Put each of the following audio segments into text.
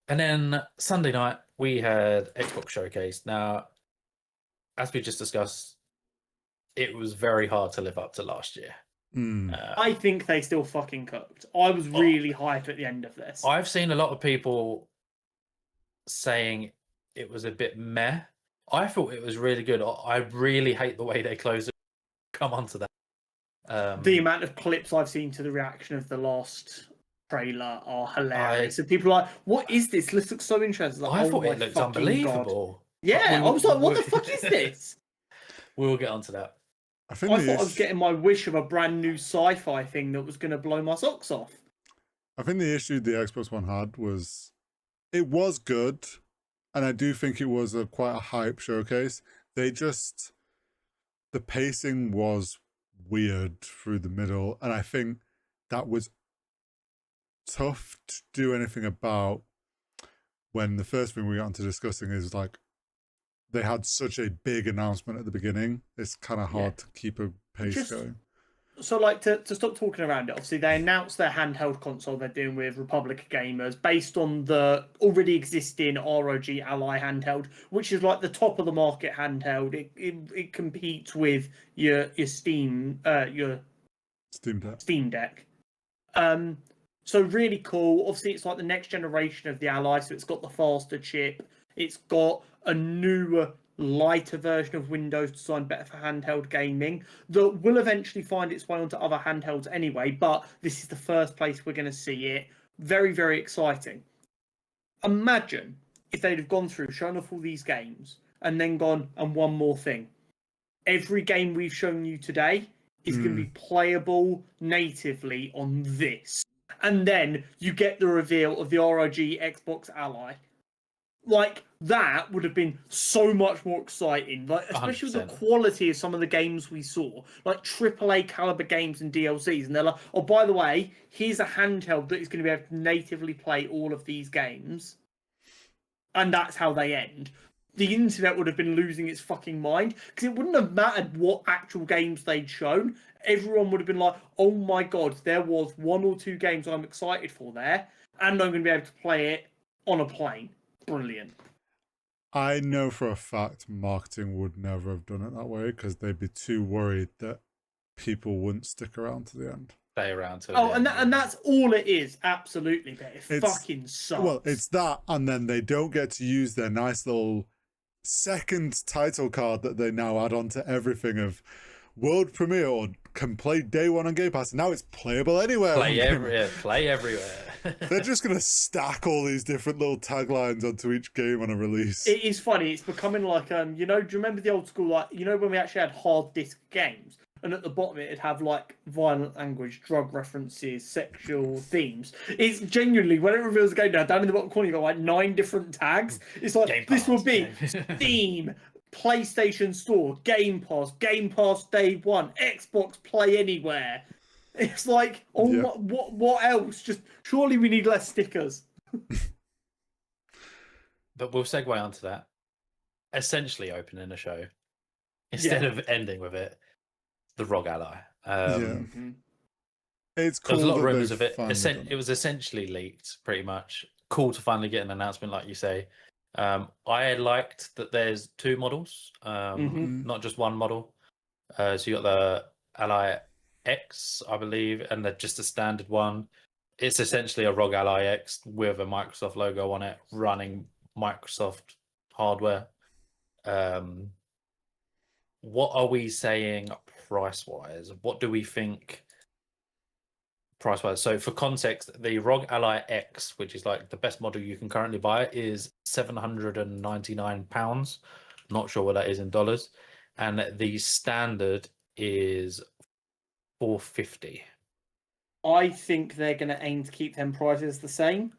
And then Sunday night, we had Xbox Showcase. Now, as we just discussed, it was very hard to live up to last year. I think they still fucking cooked. I was really hyped at the end of this. I've seen a lot of people saying it was a bit meh. I thought it was really good. I really hate the way they closed it. Come on to that. The amount of clips I've seen to the reaction of the last trailer are hilarious. And people are like, what is this? This looks so interesting. Like, I thought it looked unbelievable. God. Yeah, I was like, what the fuck is this? We'll get onto that. I thought I was getting my wish of a brand new sci-fi thing that was going to blow my socks off. I think the issue the Xbox One had was it was good, and I do think it was quite a hype showcase. The pacing was weird through the middle, and I think that was tough to do anything about when the first thing we got into discussing is like they had such a big announcement at the beginning. It's kind of hard to keep a pace going. So, like, to stop talking around it, obviously, they announced their handheld console they're doing with Republic Gamers based on the already existing ROG Ally handheld, which is like the top of the market handheld. It competes with your Steam Deck. So really cool. Obviously, it's like the next generation of the Ally, so it's got the faster chip. It's got a newer, lighter version of Windows designed better for handheld gaming that will eventually find its way onto other handhelds anyway, but this is the first place we're going to see it. Very, very exciting. Imagine if they'd have gone through, shown off all these games, and then gone, and one more thing. Every game we've shown you today is going to be playable natively on this. And then you get the reveal of the ROG Xbox Ally. Like, that would have been so much more exciting. Like, especially 100%. With the quality of some of the games we saw. Like, AAA caliber games and DLCs. And they're like, oh, by the way, here's a handheld that is going to be able to natively play all of these games. And that's how they end. The internet would have been losing its fucking mind. Because it wouldn't have mattered what actual games they'd shown. Everyone would have been like, oh my god, there was 1 or 2 games I'm excited for there. And I'm going to be able to play it on a plane. Brilliant. I know for a fact marketing would never have done it that way because they'd be too worried that people wouldn't stick around to the end. Stay around to the end. And that's all it is, absolutely. But it fucking sucks. Well, it's that, and then they don't get to use their nice little second title card that they now add on to everything of world premiere or can play day one on Game Pass. And now it's playable anywhere. Play everywhere. They're just going to stack all these different little taglines onto each game on a release. It is funny. It's becoming like, do you remember the old school, like, when we actually had hard disk games? And at the bottom it'd have, like, violent language, drug references, sexual themes. It's genuinely, when it reveals the game down in the bottom corner, you've got, like, 9 different tags. It's like, this will be Steam, PlayStation Store, Game Pass Day 1, Xbox Play Anywhere. It's like, what else? Just surely we need less stickers. But we'll segue onto that. Essentially opening a show instead of ending with it. The ROG Ally. It's cool. There was a lot of rumors of it. It was essentially leaked, pretty much. Cool to finally get an announcement, like you say. I liked that there's 2 models, not just one model. So you got the Ally X, I believe, and they're just a standard one. It's essentially a ROG Ally X with a Microsoft logo on it, running Microsoft hardware. What are we saying price-wise? What do we think price-wise? So for context, the ROG Ally X, which is like the best model you can currently buy, is £799. Not sure what that is in dollars. And the standard is $450. I think they're going to aim to keep them prices the same.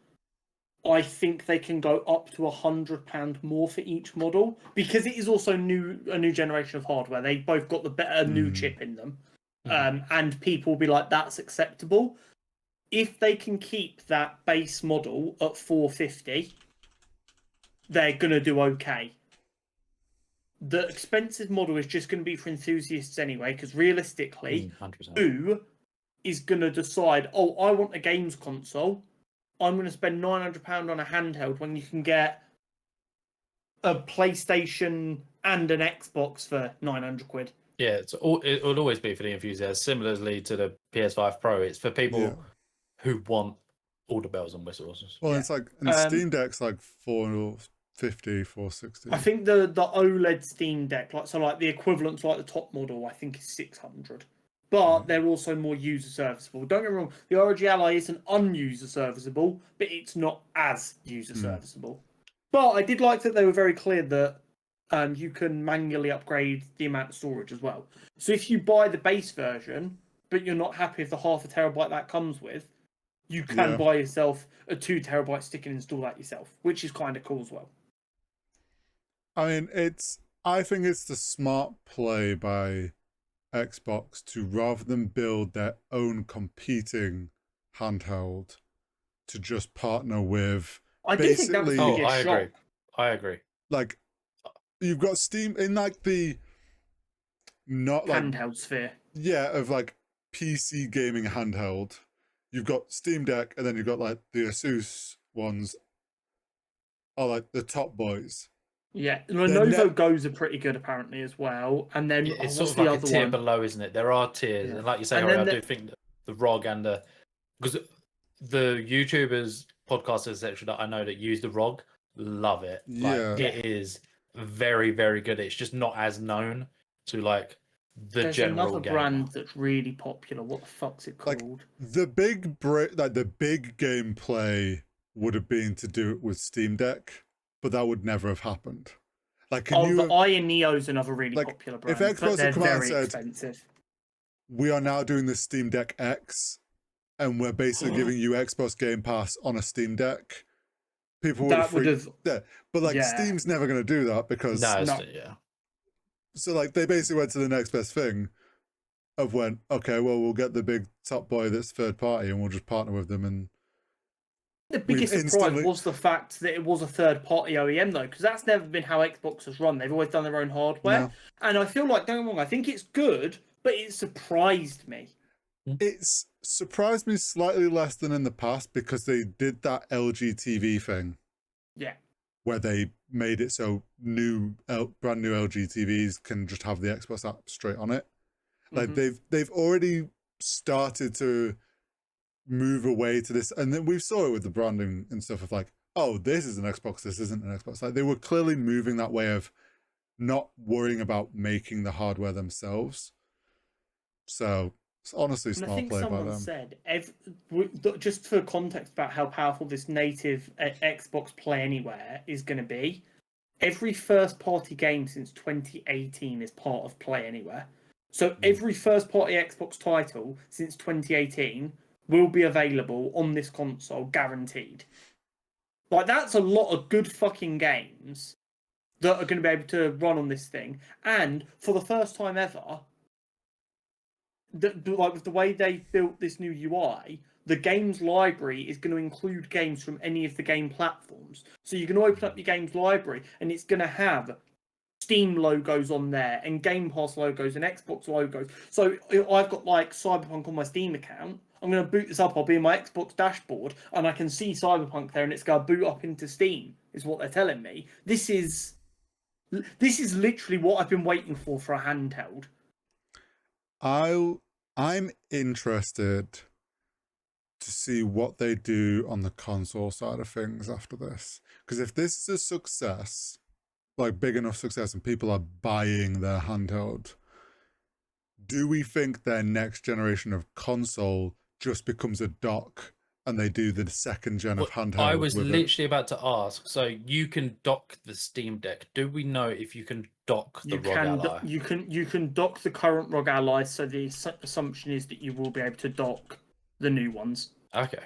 I think they can go up to £100 more for each model because it is also a new generation of hardware. They both got the better new chip in them, and people will be like, "That's acceptable." If they can keep that base model at $450, they're gonna do okay. The expensive model is just going to be for enthusiasts anyway, because realistically, 100%. who is going to decide, oh, I want a games console, I'm going to spend £900 on a handheld when you can get a PlayStation and an Xbox for £900. Yeah, it will always be for the enthusiasts, similarly to the PS5 Pro. It's for people who want all the bells and whistles. Well, it's like, and Steam Deck's like $450, $460. I think the OLED Steam Deck, like the equivalent to like the top model, I think is $600. But they're also more user serviceable. Don't get me wrong, the ROG Ally isn't unuser serviceable, but it's not as user serviceable. But I did like that they were very clear that you can manually upgrade the amount of storage as well. So if you buy the base version, but you're not happy with the ½ terabyte that comes with, you can buy yourself a 2 terabyte stick and install that yourself, which is kind of cool as well. I mean, I think it's the smart play by Xbox to, rather than build their own competing handheld, to just partner with. I do think that was the biggest shock. I agree. Like, you've got Steam in like the not like handheld sphere. Yeah, of like PC gaming handheld. You've got Steam Deck, and then you've got like the Asus ones are like the top boys. Yeah, Lenovo Go's are pretty good apparently as well. And then it's sort of like a tier below, isn't it? There are tiers, and like you say, I do think that the ROG and because the YouTubers, podcasters, etc. that I know that use the ROG love it. Like, it is very, very good. It's just not as known to like the general. There's another brand that's really popular. What the fuck's it called? Like, the big gameplay would have been to do it with Steam Deck, but that would never have happened. Like, the Iron Neo's another really popular brand. If Xbox had come out and said, expensive. We are now doing the Steam Deck X, and we're basically giving you Xbox Game Pass on a Steam Deck, people would have. Yeah, but like Steam's never going to do that because So like they basically went to the next best thing, of went, okay, well, we'll get the big top boy that's third party, and we'll just partner with them. And the biggest surprise was the fact that it was a third-party OEM, though, because that's never been how Xbox has run. They've always done their own hardware. And I feel like, don't get me wrong, I think it's good, but it surprised me. It's surprised me slightly less than in the past, because they did that LG TV thing. Yeah. Where they made it so brand new LG TVs can just have the Xbox app straight on it. Like, they've already started to move away to this, and then we saw it with the branding and stuff of like, oh, this is an Xbox, this isn't an Xbox. Like, they were clearly moving that way of not worrying about making the hardware themselves. So it's honestly smart play by them. I think someone said, just for context about how powerful this native Xbox Play Anywhere is going to be, every first party game since 2018 is part of Play Anywhere. So every first party Xbox title since 2018 will be available on this console, guaranteed. Like, that's a lot of good fucking games that are going to be able to run on this thing. And for the first time ever, like with the way they built this new UI, the games library is going to include games from any of the game platforms. So you can open up your games library, and it's going to have Steam logos on there, and Game Pass logos, and Xbox logos. So I've got like Cyberpunk on my Steam account. I'm going to boot this up. I'll be in my Xbox dashboard, and I can see Cyberpunk there, and it's going to boot up into Steam, is what they're telling me. This is literally what I've been waiting for a handheld. I'm interested to see what they do on the console side of things after this. Because if this is a success, like big enough success, and people are buying their handheld, do we think their next generation of console just becomes a dock and they do the second gen of handheld? I was literally about to ask. So you can dock the Steam Deck. Do we know if you can dock the ROG Ally? You can dock the current ROG Ally. So the assumption is that you will be able to dock the new ones. Okay.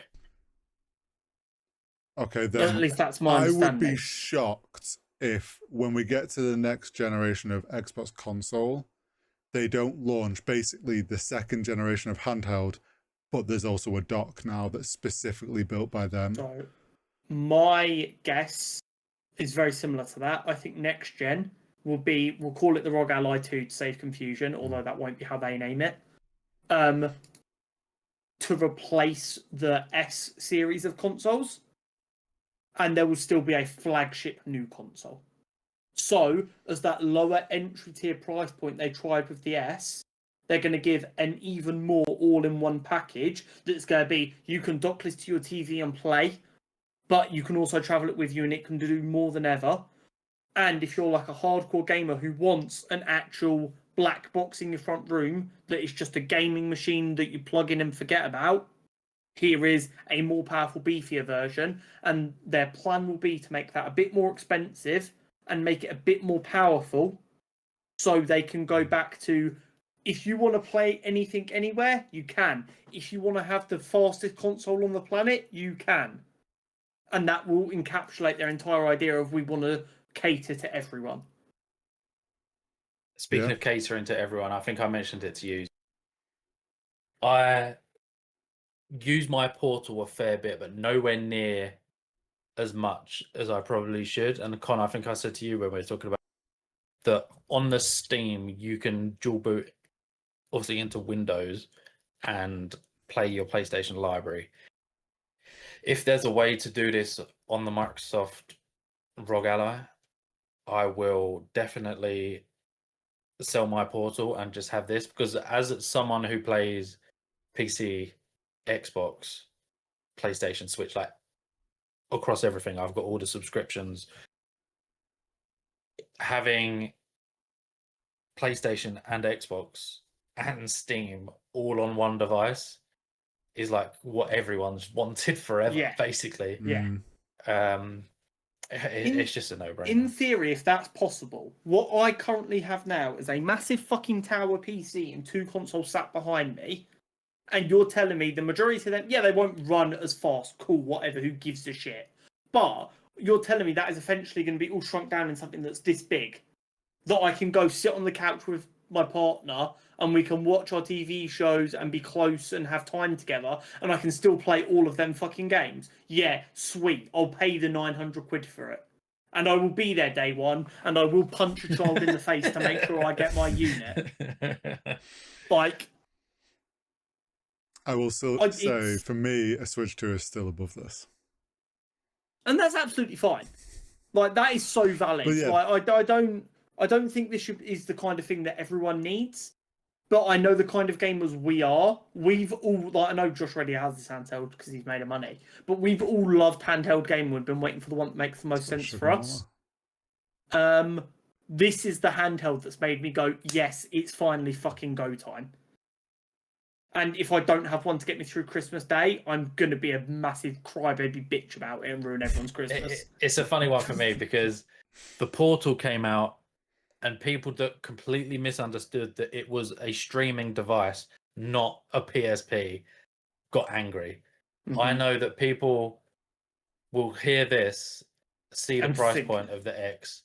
Okay, then at least that's my understanding. I would be shocked if, when we get to the next generation of Xbox console, they don't launch basically the second generation of handheld, but there's also a dock now that's specifically built by them. So my guess is very similar to that. I think next gen we'll call it the ROG Ally 2 to save confusion, although that won't be how they name it. to replace the S series of consoles, and there will still be a flagship new console. So, as that lower entry tier price point they tried with the S, they're going to give an even more all-in-one package that's going to be, you can dock this to your TV and play, but you can also travel it with you and it can do more than ever. And if you're like a hardcore gamer who wants an actual black box in your front room that is just a gaming machine that you plug in and forget about, here is a more powerful, beefier version. And their plan will be to make that a bit more expensive and make it a bit more powerful, so they can go back to, if you want to play anything anywhere, you can. If you want to have the fastest console on the planet, you can. And that will encapsulate their entire idea of, we want to cater to everyone. Speaking of catering to everyone, I think I mentioned it to you. I use my portal a fair bit, but nowhere near as much as I probably should. And Con, I think I said to you when we were talking about that on the Steam, you can dual boot obviously into Windows and play your PlayStation library. If there's a way to do this on the Microsoft ROG Ally, I will definitely sell my portal and just have this, because as someone who plays PC, Xbox, PlayStation, Switch, like across everything, I've got all the subscriptions. Having PlayStation and Xbox and Steam all on one device is like what everyone's wanted forever, basically. It's just a no-brainer. In theory, if that's possible, what I currently have now is a massive fucking tower PC and 2 consoles sat behind me, and you're telling me the majority of them, they won't run as fast, cool, whatever, who gives a shit. But you're telling me that is eventually going to be all shrunk down in something that's this big, that I can go sit on the couch with my partner and we can watch our TV shows and be close and have time together, and I can still play all of them fucking games. Yeah, sweet. I'll pay the 900 quid for it. And I will be there day one, and I will punch a child in the face to make sure I get my unit. Like, I will still say, for me, a Switch 2 is still above this. And that's absolutely fine. Like, that is so valid. Yeah. Like, I don't think this is the kind of thing that everyone needs. But I know the kind of gamers we are. We've all, like, I know Josh already has this handheld because he's made of money. But we've all loved handheld gaming. We've been waiting for the one that makes the most sense for us. This is the handheld that's made me go, yes, it's finally fucking go time. And if I don't have one to get me through Christmas Day, I'm going to be a massive crybaby bitch about it and ruin everyone's Christmas. It's a funny one for me because the Portal came out and people that completely misunderstood that it was a streaming device, not a PSP, got angry. Mm-hmm. I know that people will hear this, see the price point of the X,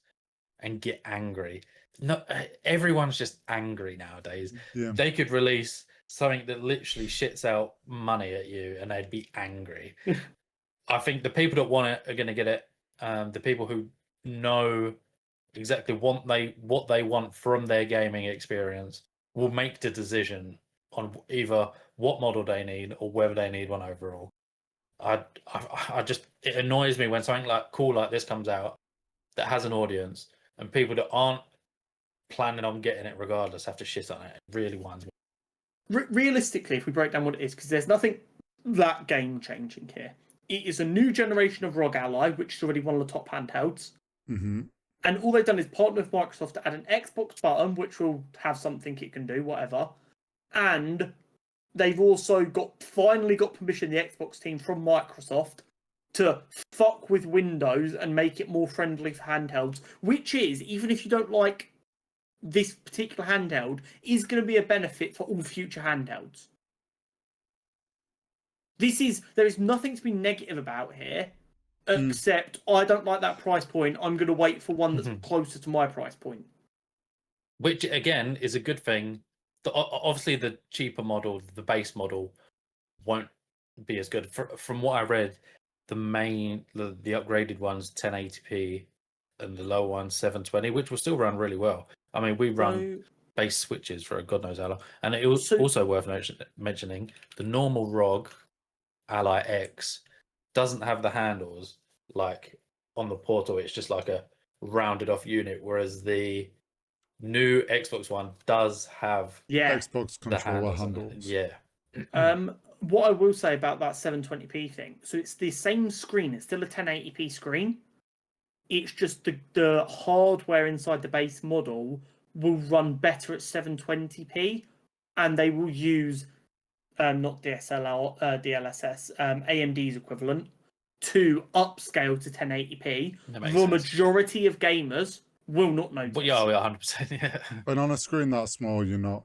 and get angry. No, everyone's just angry nowadays. Yeah. They could release something that literally shits out money at you and they'd be angry. I think the people that want it are going to get it. The people who know exactly what they want from their gaming experience will make the decision on either what model they need or whether they need one overall. I just, it annoys me when something like cool like this comes out that has an audience and people that aren't planning on getting it regardless have to shit on it. It really winds me. Realistically, if we break down what it is, because there's nothing that game changing here. It is a new generation of ROG Ally, which is already one of the top handhelds. Mm-hmm. And all they've done is partner with Microsoft to add an Xbox button, which will have something it can do, whatever. And they've also finally got permission, the Xbox team, from Microsoft to fuck with Windows and make it more friendly for handhelds, which is, even if you don't like this particular handheld, is going to be a benefit for all future handhelds. There is nothing to be negative about here, except I don't like that price point. I'm going to wait for one that's closer to my price point. Which, again, is a good thing. Obviously, the cheaper model, the base model, won't be as good. From what I read, the upgraded one's 1080p and the low one's 720, which will still run really well. I mean, we run base switches for a god knows how long. And it was also worth mentioning the normal ROG Ally X doesn't have the handles like on the Portal. It's just like a rounded off unit, whereas the new Xbox One does have Xbox controller handles. Yeah. What I will say about that 720p thing, so it's the same screen. It's still a 1080p screen. It's just the hardware inside the base model will run better at 720p, and they will use not DSLR, DLSS, AMD's equivalent to upscale to 1080p. The majority of gamers will not notice. But yeah, 100%. Yeah. But on a screen that small, you're not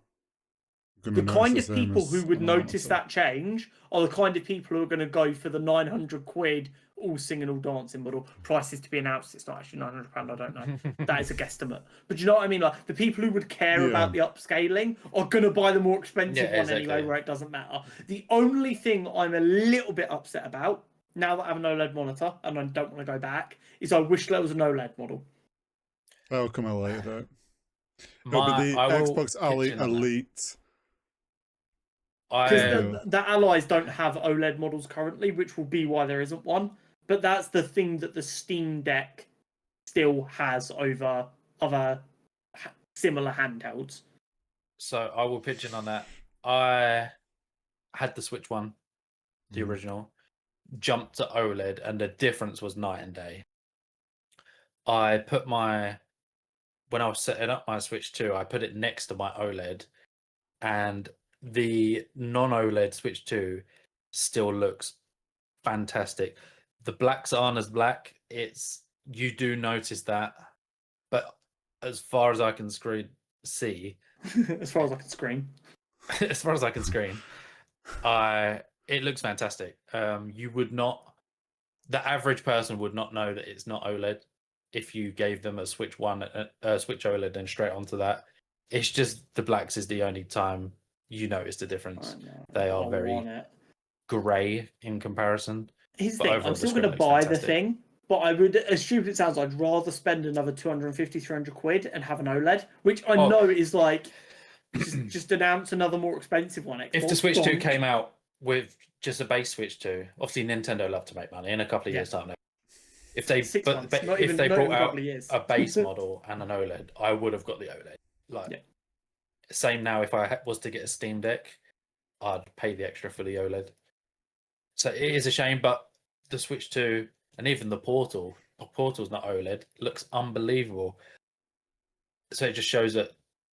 going to the kind of people who would notice that change are the kind of people who are going to go for the 900 quid all singing, all dancing model. Prices to be announced. It's not actually £900. I don't know. That is a guesstimate. But you know what I mean? Like the people who would care about the upscaling are going to buy the more expensive one anyway, where it doesn't matter. The only thing I'm a little bit upset about now that I have an OLED monitor and I don't want to go back is I wish there was an OLED model. That'll come out later. No, but the Xbox Ally Elite. Because the Allies don't have OLED models currently, which will be why there isn't one. But that's the thing that the Steam Deck still has over other similar handhelds. So I will pitch in on that. I had the Switch one, the original, jumped to OLED, and the difference was night and day. I put when I was setting up my Switch 2, I put it next to my OLED, and the non-OLED Switch 2 still looks fantastic. The blacks aren't as black. You do notice that, but as far as I can see, as far as I can screen, as far as I can screen, it looks fantastic. You would not, the average person would not know that it's not OLED if you gave them a Switch Switch OLED and straight onto that. It's just the blacks is the only time you notice the difference. They are very grey in comparison. Here's the thing, I'm still going to buy the thing, but I would, as stupid as it sounds, I'd rather spend another 250, 300 quid and have an OLED, which I know is like, just announce another more expensive one. Xbox, if the Switch 2 came out with just a base Switch 2, obviously Nintendo love to make money in a couple of years' time. If they brought out a base model and an OLED, I would have got the OLED. Same now, if I was to get a Steam Deck, I'd pay the extra for the OLED. So it is a shame, but the Switch 2 and even the Portal's not OLED, looks unbelievable. So it just shows that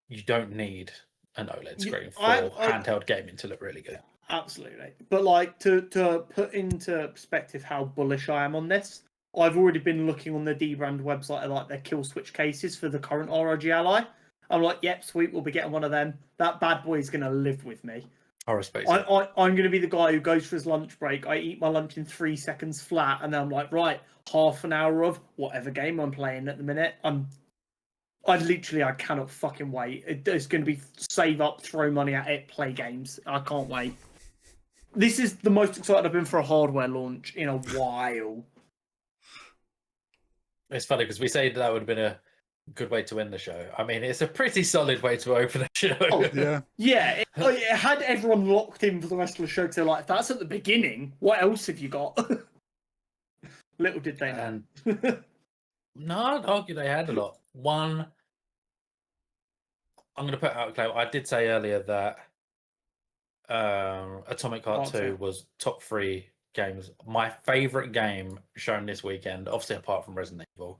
you don't need an OLED screen for handheld gaming to look really good. Absolutely. But like to put into perspective how bullish I am on this, I've already been looking on the D-Brand website at like their kill switch cases for the current ROG Ally. I'm like, yep, sweet, we'll be getting one of them. That bad boy is going to live with me. I respect it. I'm going to be the guy who goes for his lunch break. I eat my lunch in 3 seconds flat, and then I'm like, right, half an hour of whatever game I'm playing at the minute. I cannot fucking wait. It's going to be save up, throw money at it, play games. I can't wait. This is the most excited I've been for a hardware launch in a while. It's funny because we say that would have been a good way to end the show. I mean, it's a pretty solid way to open a show. Oh, yeah. It had everyone locked in for the rest of the show because they're like, if that's at the beginning, what else have you got? Little did they know. No, I'd argue they had a lot. One, I'm going to put out a claim. I did say earlier that Atomic Heart 2 was top 3 games. My favourite game shown this weekend, obviously apart from Resident Evil,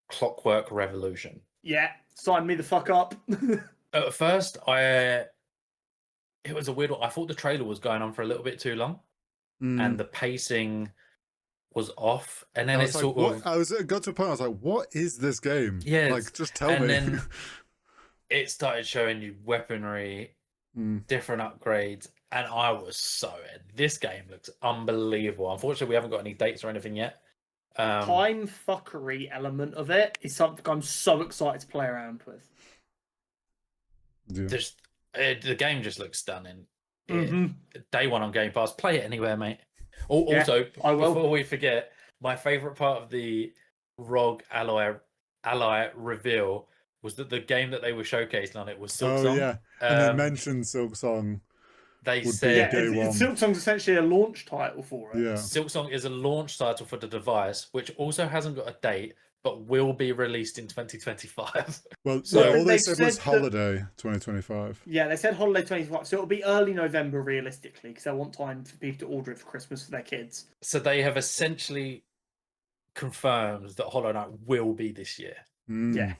Clockwork Revolution. Yeah, sign me the fuck up. At first, it was a weird one. I thought the trailer was going on for a little bit too long, and the pacing was off. And then it got to a point. I was like, "What is this game?" Yeah, like just tell me. And then it started showing you weaponry, different upgrades, and I was so in. This game looks unbelievable. Unfortunately, we haven't got any dates or anything yet. Time fuckery element of it is something I'm so excited to play around with. Yeah. The game just looks stunning. Day one on Game Pass. Play it anywhere, mate. Also, before we forget, my favourite part of the ROG Ally reveal was that the game that they were showcasing on it was Silk Oh Song. yeah, and they mentioned Silk Song. They would said be day one. Silksong's essentially a launch title for it. Yeah, Silk Song is a launch title for the device, which also hasn't got a date, but will be released in 2025. well, So- all they They've said was said that- holiday 2025. Yeah, they said holiday 25, so it'll be early November realistically, because they want time for people to order it for Christmas for their kids. So they have essentially confirmed that Hollow Knight will be this year. Mm. Yeah.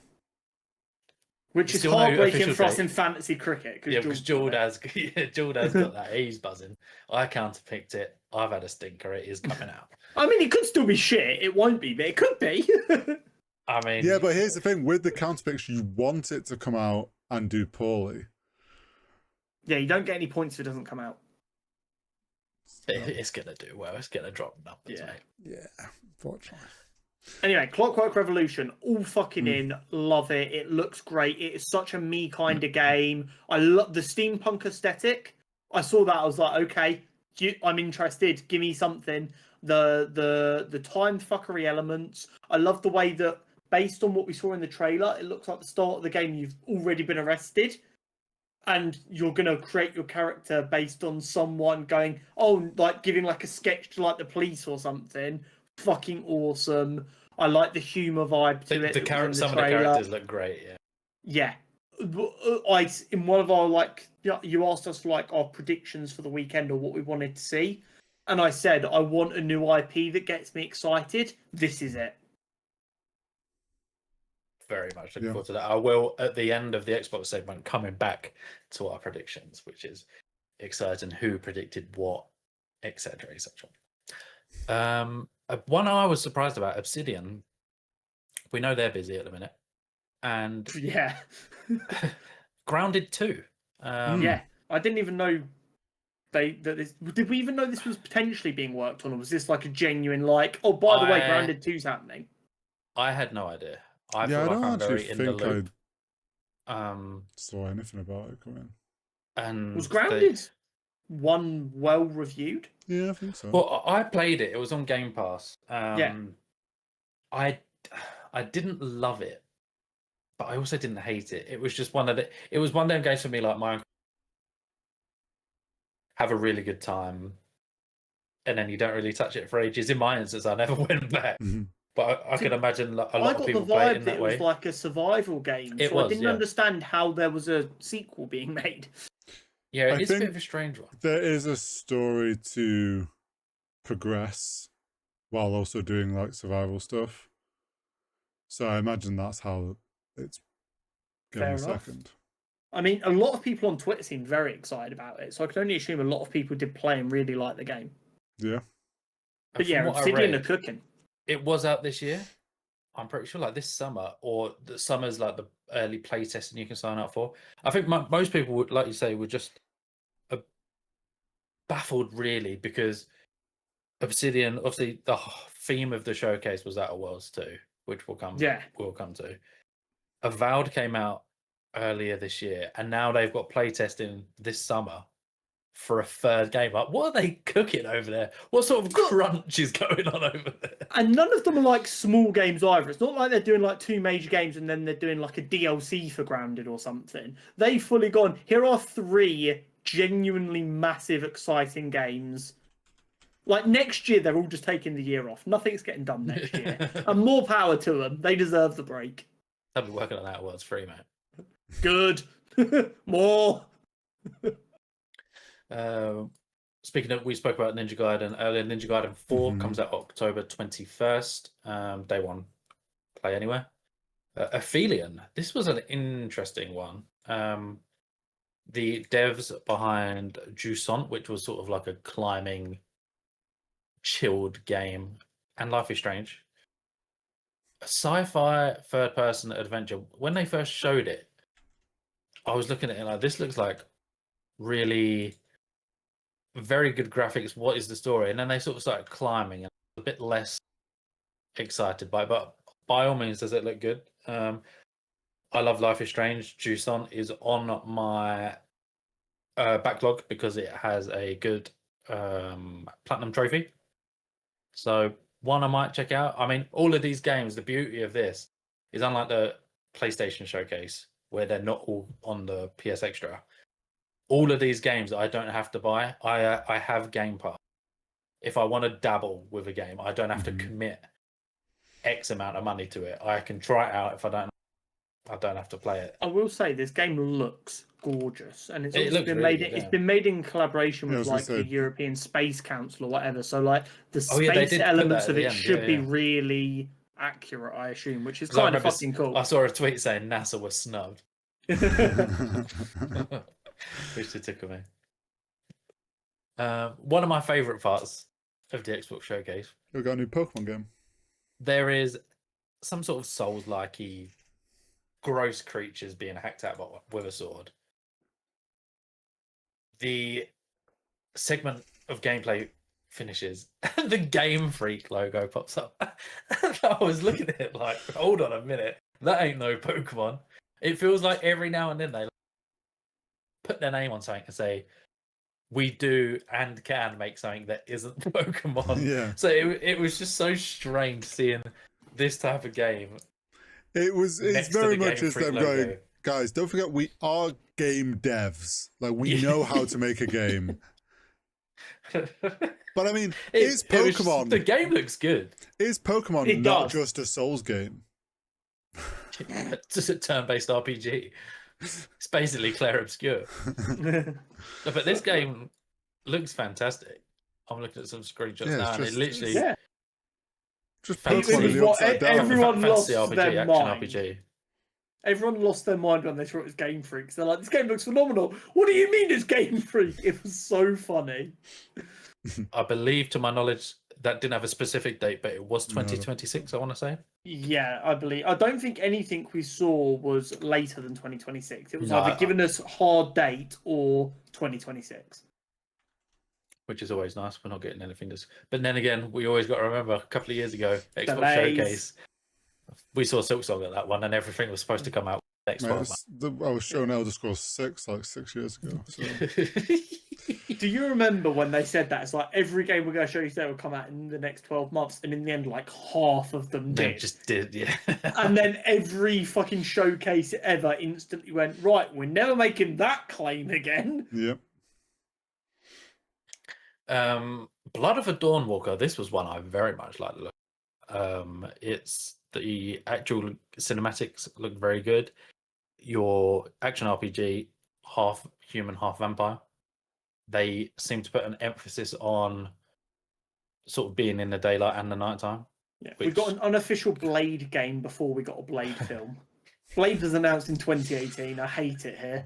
Which is Still no heartbreaking official for us date. in fantasy cricket. Yeah, because Jordan's got that. He's buzzing. I counterpicked it. I've had a stinker. It is coming out. I mean, it could still be shit. It won't be, but it could be. I mean, Yeah, but here's the thing: with the counterpicks, you want it to come out and do poorly. Yeah, you don't get any points if it doesn't come out. it's gonna do well. It's gonna drop numbers, Yeah. mate. Yeah, unfortunately. Anyway, Clockwork Revolution, all fucking in, love it. It looks great. It is such a me kind of game. I love the steampunk aesthetic. I saw that, I was like, okay, I'm interested. Give me something. The time fuckery elements. I love the way that, based on what we saw in the trailer, it looks like the start of the game you've already been arrested. And you're going to create your character based on someone going, oh, like giving like a sketch to like the police or something. Fucking awesome. I like the humor vibe to it. Some of the characters look great. Yeah. Yeah. In one of our you asked us for like our predictions for the weekend or what we wanted to see, and I said I want a new IP that gets me excited. This is it. Very much looking forward to that. I will at the end of the Xbox segment coming back to our predictions, which is exciting. Who predicted what, etc., etc. One I was surprised about, Obsidian. We know they're busy at the minute, and Yeah. Grounded 2. Yeah. I didn't even know did we even know this was potentially being worked on, or was this like a genuine like, oh, by the way, Grounded 2's happening? I had no idea. I Yeah, feel I like don't I'm very actually in the think loop. I saw anything about it coming. And Was Grounded 1 well reviewed? Yeah, I think so. Well, I played it. It was on Game Pass. Yeah. I didn't love it, but I also didn't hate it. It was just one of them games for me, like mine. Have a really good time, and then you don't really touch it for ages. In my instance, I never went back. But I can imagine a lot of people play it in that it way. was like a survival game, It so was, I didn't understand how there was a sequel being made. Yeah, I it's a bit think of a strange one. there is a story to progress while also doing like survival stuff. So I imagine that's how it's getting Fair a enough. second. I mean, a lot of people on Twitter seemed very excited about it, so I can only assume a lot of people did play and really like the game. Yeah. But And yeah, from what I Obsidian are read, cooking. it was out this year. I'm pretty sure, like this summer, or the summer's like the early play testing you can sign up for. I think most people would, like you say, were just baffled really, because Obsidian, obviously, the theme of the showcase was Outer Worlds 2, which we'll come to. Avowed came out earlier this year, and now they've got playtesting this summer for a third game. Like, what are they cooking over there? What sort of crunch is going on over there? And none of them are like small games either. It's not like they're doing like 2 major games and then they're doing like a DLC for Grounded or something. They've fully gone, here are 3 genuinely massive, exciting games. Like next year, they're all just taking the year off. Nothing's getting done next year. And more power to them. They deserve the break. I've been working on Outer Worlds 3, mate. Good. More. Speaking of, we spoke about Ninja Gaiden earlier. Ninja Gaiden 4 comes out October 21st. Day 1, play anywhere. Aphelion. This was an interesting one. The devs behind Jusant, which was sort of like a climbing, chilled game, and Life is Strange. A sci-fi third-person adventure. When they first showed it, I was looking at it like, this looks like really very good graphics. What is the story? And then they sort of started climbing, and a bit less excited by it. But by all means, does it look good? I love Life is Strange. Jusant is on my backlog because it has a good platinum trophy. So one I might check out. I mean, all of these games, the beauty of this is, unlike the PlayStation Showcase, where they're not all on the PS Extra, all of these games I don't have to buy. I have Game Pass. If I want to dabble with a game, I don't have to commit X amount of money to it. I can try it out. If I don't have to play it. I will say this game looks gorgeous, and it's It looks been really made. good, It's yeah. been made in collaboration with like the say. European Space Council or whatever. So like the Oh, yeah, they space did put elements that at of the it end, should yeah, be yeah. really accurate, I assume, which is 'Cause I kind of remember fucking cool. I saw a tweet saying NASA was snubbed, which did tickle me. One of my favourite parts of the Xbox Showcase, We've got a new Pokemon game. there is some sort of Souls-like gross creatures being hacked out with a sword. The segment of gameplay finishes, and the Game Freak logo pops up. I was looking at it like, hold on a minute, that ain't no Pokemon. It feels like every now and then they put their name on something and say, we do and can make something that isn't Pokemon. Yeah. So it was just so strange seeing this type of game. It's next to very the much Game as Freak them logo. going, guys, don't forget we are game devs. Like, we know how to make a game. But I mean, is Pokemon... the game looks good. Is Pokemon It not does. just a Souls game? It's just a turn-based RPG. It's basically Claire Obscure. But this game looks fantastic. I'm looking at some screenshots Yeah, now, it's and it just- literally Yeah. Just Fantasy. Pokemon in the What upside down. everyone fantasy lost RPG, their action mind. RPG. Everyone lost their mind when they saw it was Game Freaks. They're like, this game looks phenomenal. What do you mean it's Game Freak? It was so funny. I believe, to my knowledge, that didn't have a specific date, but it was 2026, I want to say. Yeah, I believe. I don't think anything we saw was later than 2026. It was No, either giving us hard date or 2026. Which is always nice. We're not getting anything. But then again, we always got to remember a couple of years ago, Xbox Delays. Showcase, we saw Silksong at that one, and everything was supposed to come out next Mate, 12 months. I was shown Elder Scrolls 6 like 6 years ago. So. Do you remember when they said that? It's like every game we're going to show you today will come out in the next 12 months, and in the end, like half of them They did. just did, yeah. And then every fucking showcase ever instantly went, right, we're never making that claim again. Yep. Blood of a Dawnwalker. This was one I very much like the look. It's the actual cinematics look very good. Your action RPG, half human, half vampire. They seem to put an emphasis on sort of being in the daylight and the nighttime. Yeah, we got Which- an unofficial Blade game before we got a Blade film. Blade was announced in 2018. I hate it here.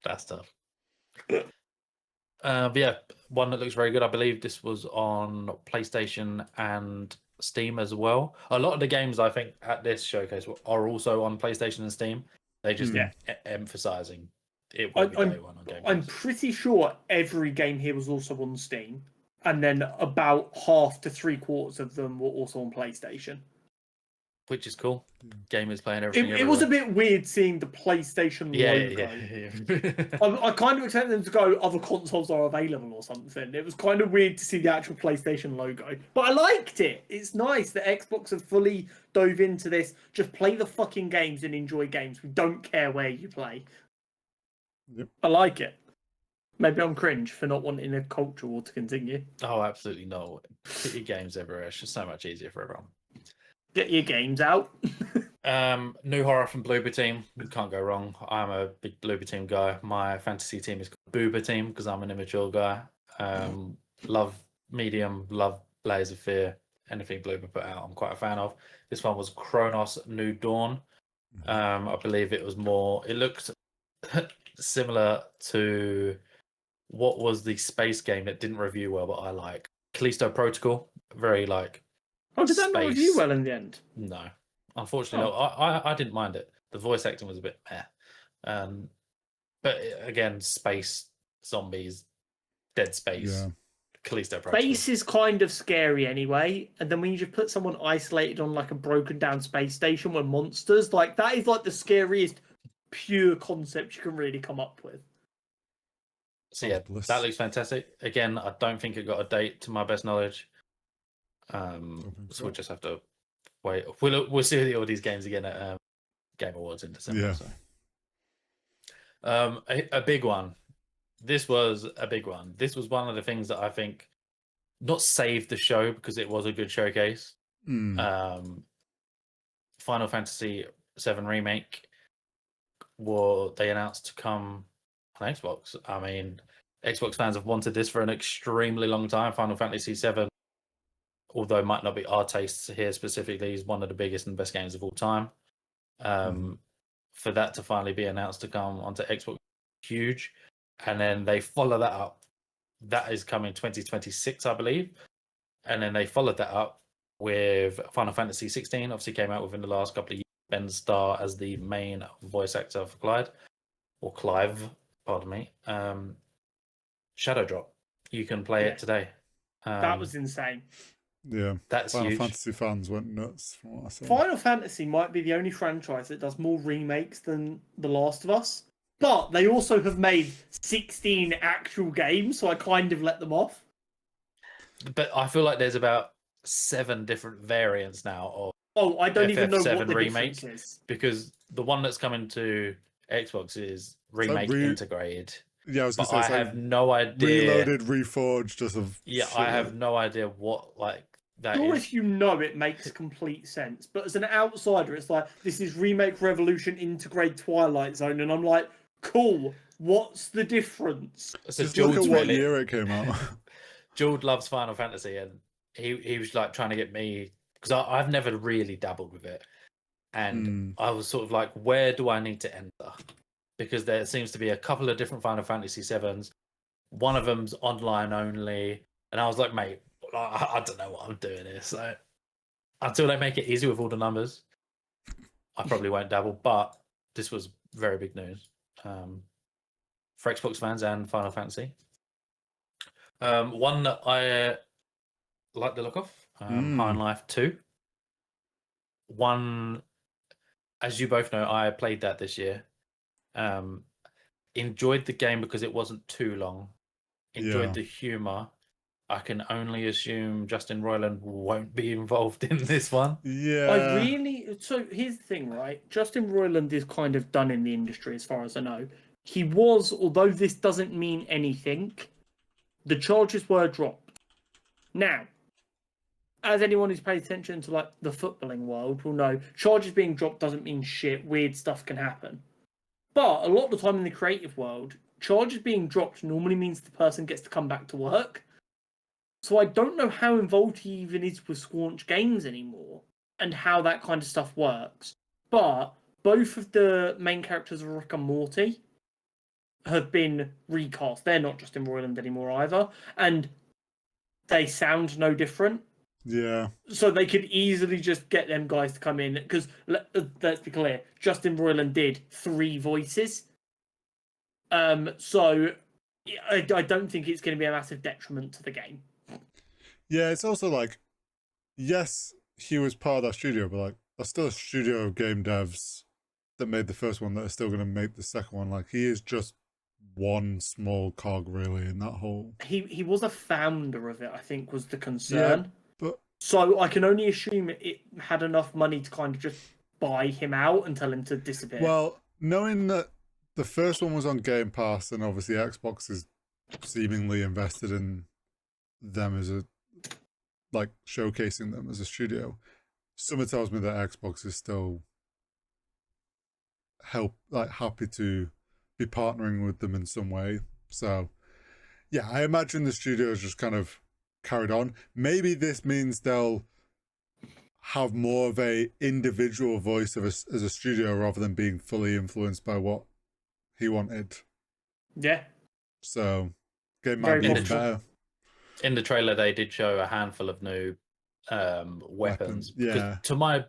That's tough. But yeah, one that looks very good. I believe this was on PlayStation and Steam as well. A lot of the games I think at this showcase are also on PlayStation and Steam. They just emphasizing it will be day one on Game I'm Pass. pretty sure every game here was also on Steam, and then about half to 3/4 of them were also on PlayStation. Which is cool. Gamers playing everything. It was a bit weird seeing the PlayStation logo. Yeah. I kind of expected them to go, other consoles are available or something. It was kind of weird to see the actual PlayStation logo. But I liked it. It's nice that Xbox have fully dove into this. Just play the fucking games and enjoy games. We don't care where you play. Yep. I like it. Maybe I'm cringe for not wanting a culture war to continue. Oh, absolutely no. Put your games everywhere. It's just so much easier for everyone. Get your games out. New horror from Bloober Team. We can't go wrong. I'm a big Bloober Team guy. My fantasy team is called Boober Team because I'm an immature guy. Love Medium, love Layers of Fear. Anything Bloober put out, I'm quite a fan of. This one was Kronos New Dawn. I believe it was more. It looked similar to what was the space game that didn't review well, but I like Callisto Protocol. Very like. Oh, did that not review Space. well in the end? No, unfortunately, no. I didn't mind it. The voice acting was a bit meh. But again, space, zombies, dead space, Yeah. Callisto Protocol. Space is kind of scary anyway, and then when you just put someone isolated on like a broken down space station with monsters, like that is like the scariest pure concept you can really come up with. So yeah, Bliss. that looks fantastic. Again, I don't think it got a date to my best knowledge. So we'll just have to wait. We'll see all these games again at Game Awards in December. Yeah. So. A big one. This was a big one. This was one of the things that I think not saved the show because it was a good showcase. Final Fantasy VII Remake, they announced to come on Xbox. I mean, Xbox fans have wanted this for an extremely long time. Final Fantasy VII, although it might not be our tastes here specifically, is one of the biggest and best games of all time. For that to finally be announced to come onto Xbox, huge. And then they follow that up. That is coming 2026, I believe. And then they followed that up with Final Fantasy 16. Obviously, came out within the last couple of years. Ben Starr as the main voice actor for Clive, pardon me. Shadow Drop. You can play it today. That was insane. Yeah, that's Final huge. Fantasy fans went nuts from what I saw. Final Fantasy might be the only franchise that does more remakes than The Last of Us, but they also have made 16 actual games, so I kind of let them off. But I feel like there's about 7 different variants now of I don't even know FF7 what the remake, difference is. because the one that's coming to Xbox is remake integrated. Yeah, I was gonna say, I have no idea. Reloaded, reforged, just of I have no idea what that Sure, is. if you know it makes complete sense, but as an outsider, it's like, this is Remake Revolution integrate Twilight Zone, and I'm like, cool. What's the difference? So just look at what year it came out. Jord loves Final Fantasy, and he was like trying to get me, because I've never really dabbled with it, and I was sort of like, where do I need to enter? Because there seems to be a couple of different Final Fantasy 7s. One of them's online only, and I was like, mate, I don't know what I'm doing here. So until they make it easy with all the numbers, I probably won't dabble. But this was very big news for Xbox fans and Final Fantasy. One that I like the look of, High on Life 2. One, as you both know, I played that this year. Enjoyed the game because it wasn't too long. Enjoyed the humor. I can only assume Justin Roiland won't be involved in this one. Yeah. So here's the thing, right? Justin Roiland is kind of done in the industry as far as I know. He was, although this doesn't mean anything, the charges were dropped. Now, as anyone who's paid attention to like the footballing world will know, charges being dropped doesn't mean shit. Weird stuff can happen. But a lot of the time in the creative world, charges being dropped normally means the person gets to come back to work. So I don't know how involved he even is with Squanch Games anymore and how that kind of stuff works. But both of the main characters of Rick and Morty have been recast. They're not just in Roiland anymore either. And they sound no different. Yeah. So they could easily just get them guys to come in. Because let's be clear, Justin Roiland did 3 voices. So I don't think it's going to be a massive detriment to the game. Yeah, it's also like, yes, he was part of that studio, but like, there's still a studio of game devs that made the first one that are still going to make the second one. Like, he is just one small cog, really, in that whole. He was a founder of it, I think, was the concern. Yeah, but so I can only assume it had enough money to kind of just buy him out and tell him to disappear. Well, knowing that the first one was on Game Pass, and obviously Xbox is seemingly invested in them as a, like, showcasing them as a studio, something tells me that Xbox is still happy to be partnering with them in some way. So yeah, I imagine the studios just kind of carried on. Maybe this means they'll have more of a individual voice as a studio rather than being fully influenced by what he wanted. Yeah. So game might be even better. In the trailer, they did show a handful of new weapons. Yeah. To my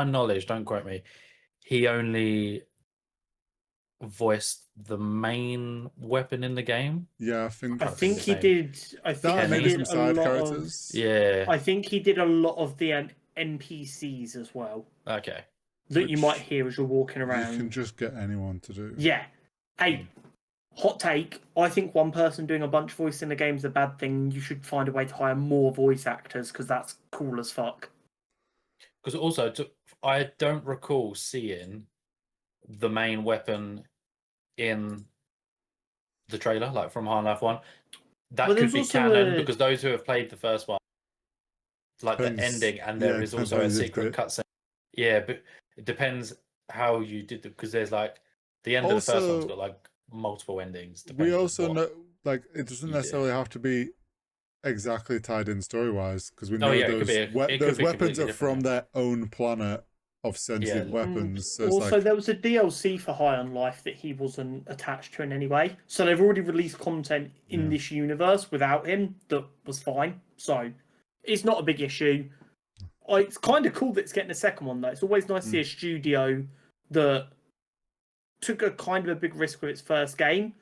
knowledge, don't quote me, he only voiced the main weapon in the game. Yeah, I think he did. I think he did some side characters. I think he did a lot of the NPCs as well. Okay. That you might hear as you're walking around. You can just get anyone to do. Yeah. Hey, hot take. I think one person doing a bunch of voice in the game is a bad thing. You should find a way to hire more voice actors because that's cool as fuck. Because also, I don't recall seeing the main weapon in the trailer, like from Half-Life 1. That could be canon because those who have played the first one, like the ending, and there is also a secret cutscene. Yeah, but it depends how you did it, because there's like the end of the first one's got like multiple endings. We also know, like, it doesn't necessarily have to be exactly tied in story-wise, because we know those weapons are from their own planet of sentient weapons. So also, there was a DLC for High on Life that he wasn't attached to in any way. So they've already released content in this universe without him that was fine. So it's not a big issue. It's kind of cool that it's getting a second one, though. It's always nice to see a studio that took a kind of a big risk with its first game,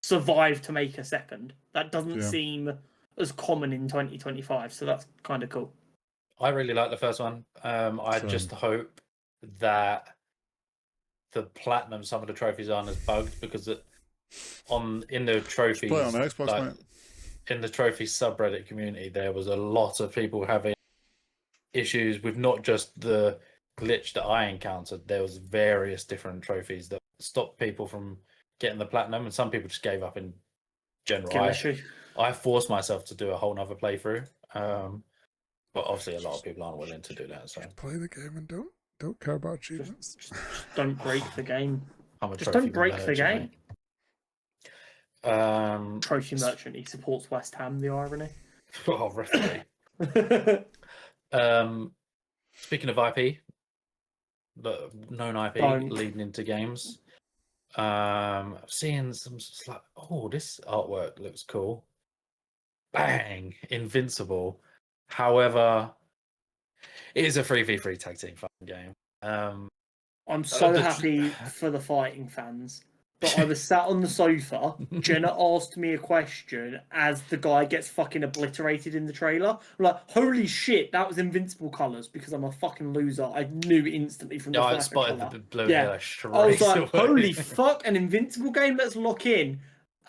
survive to make a second. That doesn't seem as common in 2025, so that's kind of cool. I really like the first one. I just hope that the platinum, some of the trophies aren't as bugged, because in the trophies, play on Xbox, like, in the trophy subreddit community, there was a lot of people having issues with not just the glitch that I encountered. There was various different trophies that stopped people from getting the platinum, and some people just gave up in general. I forced myself to do a whole nother playthrough, but obviously a lot of people aren't willing to do that. So play the game and don't care about achievements. Just don't break the game. Just don't break the game. Trophy merchant, he supports West Ham. The irony. Oh, referee. Speaking of IP, the known IP leading into games, seeing some like, oh, this artwork looks cool. Bang, Invincible. However, it is a 3v3 tag team fighting game. I'm so happy for the fighting fans. But I was sat on the sofa. Jenna asked me a question as the guy gets fucking obliterated in the trailer. I'm like, holy shit, that was Invincible colours, because I'm a fucking loser. I knew instantly from the I spotted the blue yellow straight I was like, away. holy fuck, an Invincible game, let's lock in.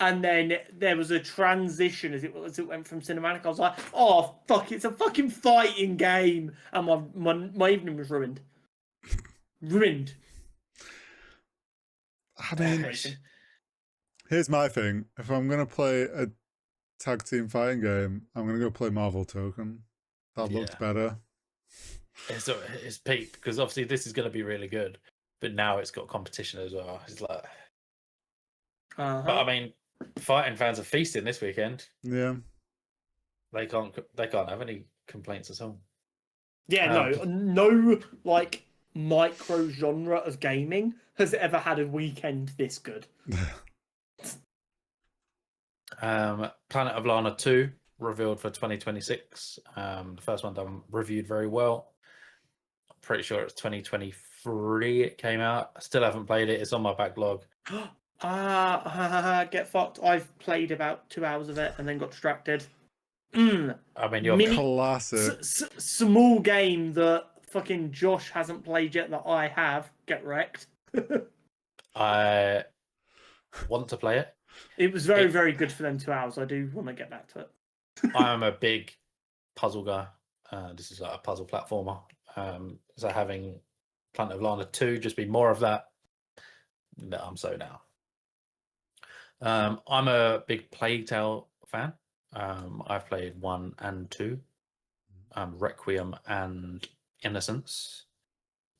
And then there was a transition as it went from cinematic. I was like, oh fuck, it's a fucking fighting game. And my evening was ruined. Ruined. I mean, here's my thing. If I'm going to play a tag team fighting game, I'm going to go play Marvel Token. That looked better. It's peaked, because obviously this is going to be really good, but now it's got competition as well. It's like, but I mean, fighting fans are feasting this weekend. Yeah, they can't have any complaints at all. Yeah, no, like micro genre of gaming has ever had a weekend this good. Planet of Lana 2 revealed for 2026. The first one done reviewed very well. I'm pretty sure it's 2023 it came out. I still haven't played it. It's on my backlog. Get fucked. I've played about 2 hours of it and then got distracted. I mean, you're classic. Small game that fucking Josh hasn't played yet that I have. Get wrecked. I want to play it. It was very, very good for them 2 hours. I do want to get back to it. I am a big puzzle guy. This is like a puzzle platformer. So having Planet of Lana 2 just be more of that. No, I'm so now. I'm a big Plague Tale fan. I've played 1 and 2, Requiem and Innocence.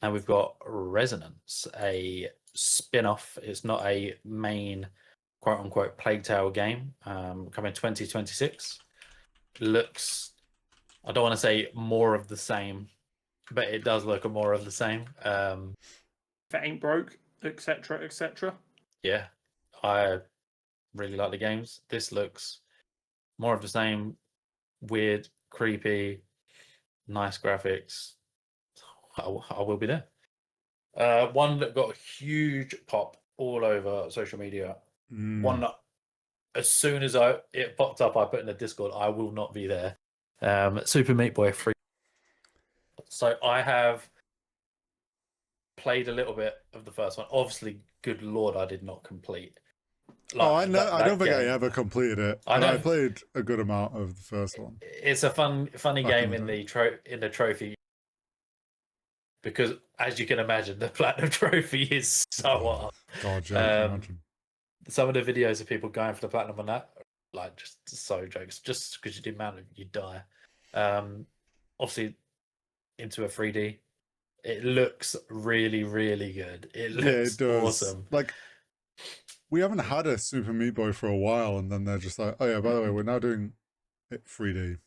And we've got Resonance, a spin-off. It's not a main quote-unquote Plague Tale game. Coming 2026. Looks, I don't want to say more of the same, but it does look more of the same. If it ain't broke, etc., etc. Yeah, I really like the games. This looks more of the same. Weird, creepy, nice graphics. I will be there. One that got a huge pop all over social media. One that, as soon as it popped up, I put in the Discord, I will not be there. Super Meat Boy 3. So I have played a little bit of the first one. Obviously, good lord, I did not complete. I know. I don't think I ever completed it. I played a good amount of the first one. It's a funny game in the trophy. because, as you can imagine, the platinum trophy is so hard. God, yeah, I can imagine. Some of the videos of people going for the platinum on that, like, just so jokes. Just because you do man, you die. Obviously, into a 3D, it looks really, really good. It looks it does. awesome. Like, we haven't had a Super Meat Boy for a while, and then they're just like, oh yeah, by the way, we're now doing it 3D.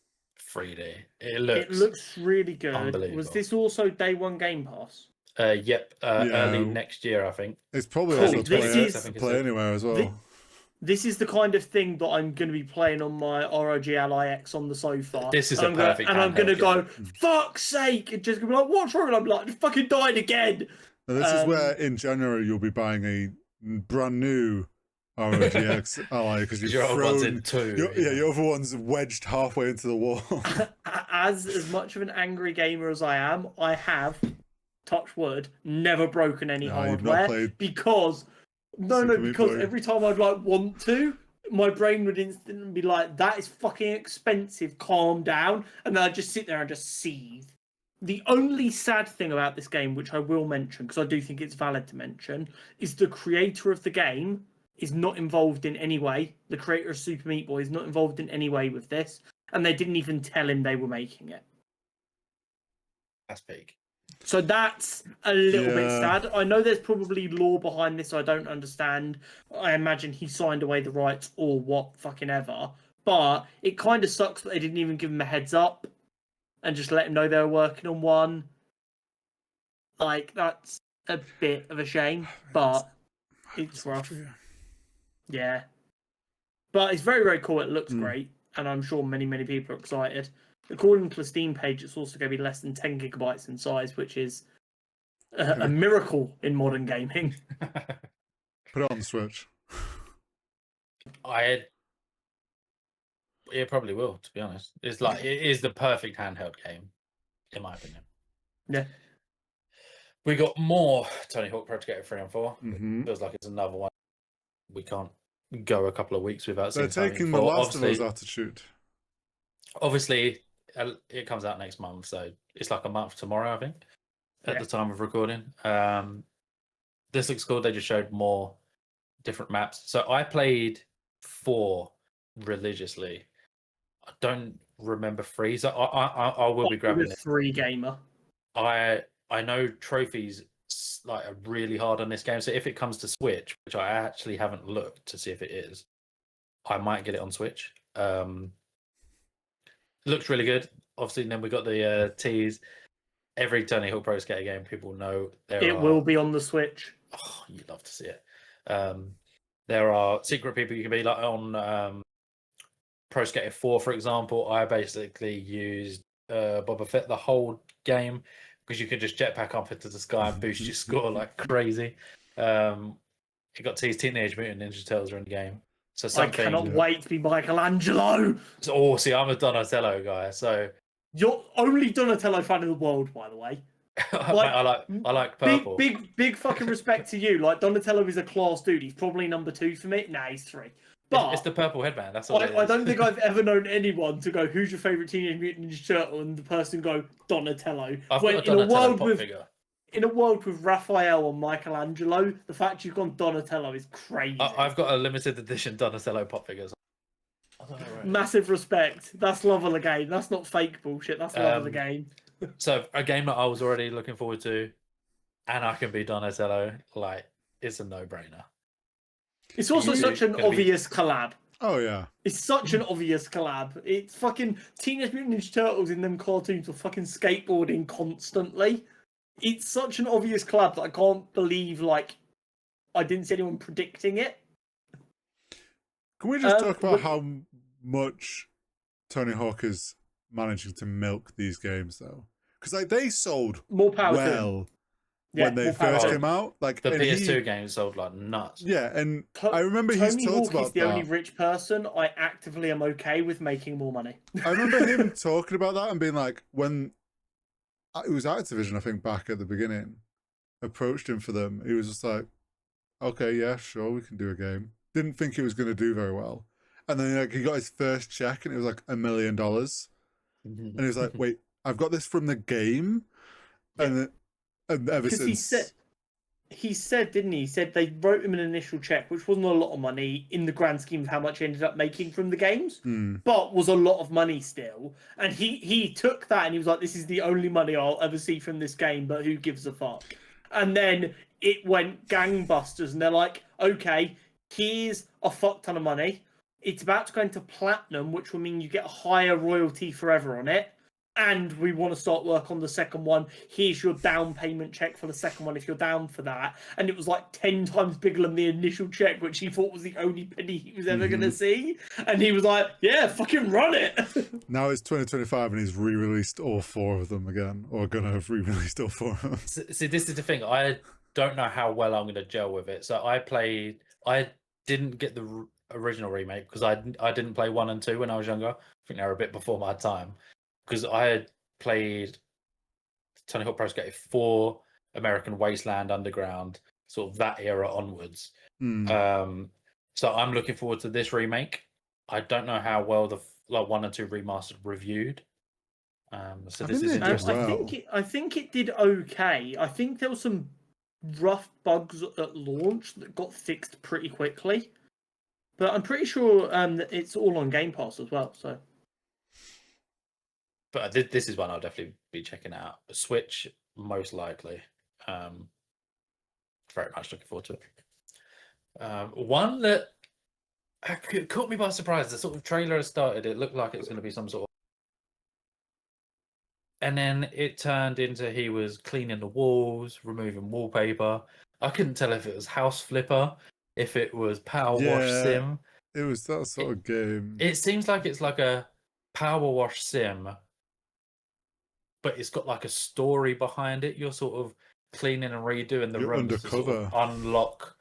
3D. It looks really good. Unbelievable. Was this also day one Game Pass? Yep. Early next year, I think. It's probably Cool. also This play anywhere as well. This is the kind of thing that I'm going to be playing on my ROG Ally X on the sofa. This is a perfect and I'm going to go, game. fuck's sake! And just be like, what's wrong? And I'm like, I fucking died again. Now, this is where, in January, you'll be buying a brand new ROG X Ally because you've your thrown other one's in two. your other one's wedged halfway into the wall. As much of an angry gamer as I am, I have, touch wood, never broken any hardware because every time I'd like want to, my brain would instantly be like, that is fucking expensive, calm down, and then I'd just sit there and just seethe. The only sad thing about this game, which I will mention because I do think it's valid to mention, is the creator of the game is not involved in any way. The creator of Super Meat Boy is not involved in any way with this, and they didn't even tell him they were making it. That's big. So that's a little bit sad. I know there's probably lore behind this I don't understand. I imagine he signed away the rights or what fucking ever. But it kind of sucks that they didn't even give him a heads up and just let him know they were working on one. Like, that's a bit of a shame, but it's rough. Yeah. But it's very, very cool. It looks great, and I'm sure many, many people are excited. According to the Steam page, it's also going to be less than 10 gigabytes in size, which is a miracle in modern gaming. Put it on the Switch. It probably will, to be honest. It's like, it is the perfect handheld game, in my opinion. Yeah. We got more Tony Hawk Pro Skater 3 and 4. Mm-hmm. Feels like it's another one. We can't go a couple of weeks without seeing They're taking the Last of Us attitude. Obviously, it comes out next month, so it's like a month tomorrow, I think, at the time of recording. This looks cool. They just showed more different maps. So I played 4 religiously. I don't remember 3, so I will be grabbing it. 3 gamer. I know trophies like are really hard on this game, so if it comes to Switch, which I actually haven't looked to see if it is, I might get it on Switch. Looks really good. Obviously, then we got the tease. Every Tony Hawk Pro Skater game, people know it will be on the Switch. Oh, you'd love to see it. There are secret people you can be, like on Pro Skater 4, for example. I basically used Boba Fett the whole game because you could just jetpack up into the sky and boost your score like crazy. It got teased. Teenage Mutant Ninja Turtles are in the game. So I cannot wait to be Michelangelo. Oh, see, I'm a Donatello guy, so you're only Donatello fan in the world, by the way. Like, I like purple. Big fucking respect to you. Like, Donatello is a class dude. He's probably number 2 for me. Nah, he's 3. But it's the purple headband. That's all. I don't think I've ever known anyone to go, "Who's your favorite Teenage Mutant Ninja Turtle?" and the person go, "Donatello." I've got a Donatello pop figure. In a world with Raphael and Michelangelo, the fact you've gone Donatello is crazy. I've got a limited edition Donatello pop figures. Massive respect. That's love of the game. That's not fake bullshit. That's love of the game. So a game that I was already looking forward to, and I can be Donatello, like, it's a no-brainer. It's also such an obvious collab. Oh, yeah. It's such an obvious collab. It's fucking Teenage Mutant Ninja Turtles in them cartoons were fucking skateboarding constantly. It's such an obvious collab that I can't believe, like, I didn't see anyone predicting it. Can we just talk about how much Tony Hawk is managing to milk these games, though? Because, like, they sold more power well when they first came out. Like, the PS2 games sold like nuts. Yeah, and I remember Tony he's talked Hawk about is the only rich person I actively am okay with making more money. I remember him talking about that and being like, when it was Activision, I think, back at the beginning, approached him for them. He was just like, okay, yeah, sure, we can do a game. Didn't think it was going to do very well. And then like he got his first check and it was like $1 million. And he was like, wait, I've got this from the game? And And ever since... He said, didn't he? He said they wrote him an initial check, which wasn't a lot of money in the grand scheme of how much he ended up making from the games, but was a lot of money still. And he took that and he was like, this is the only money I'll ever see from this game, but who gives a fuck? And then it went gangbusters, and they're like, okay, here's a fuck ton of money. It's about to go into platinum, which will mean you get a higher royalty forever on it. And we want to start work on the second one. Here's your down payment check for the second one if you're down for that. And it was like 10 times bigger than the initial check, which he thought was the only penny he was ever going to see. And he was like, yeah, fucking run it. Now it's 2025 and he's re-released all 4 of them again, or going to have re-released all 4 of them. See, this is the thing. I don't know how well I'm going to gel with it. So I didn't get the original remake because I didn't play 1 and 2 when I was younger. I think they were a bit before my time. Because I had played Tony Hawk Pro Skater 4, American Wasteland, Underground, sort of that era onwards. So I'm looking forward to this remake. I don't know how well the 1 and 2 remastered reviewed. So this is interesting. I think it did okay. I think there were some rough bugs at launch that got fixed pretty quickly. But I'm pretty sure that it's all on Game Pass as well. So. But this is one I'll definitely be checking out. Switch, most likely. Very much looking forward to it. One that caught me by surprise. The sort of trailer has started. It looked like it was going to be some sort of... And then it turned into he was cleaning the walls, removing wallpaper. I couldn't tell if it was House Flipper, if it was Power Wash Sim. It was that sort of game. It seems like it's like a Power Wash Sim, but it's got like a story behind it. You're sort of cleaning and redoing the rooms undercover. To sort of unlock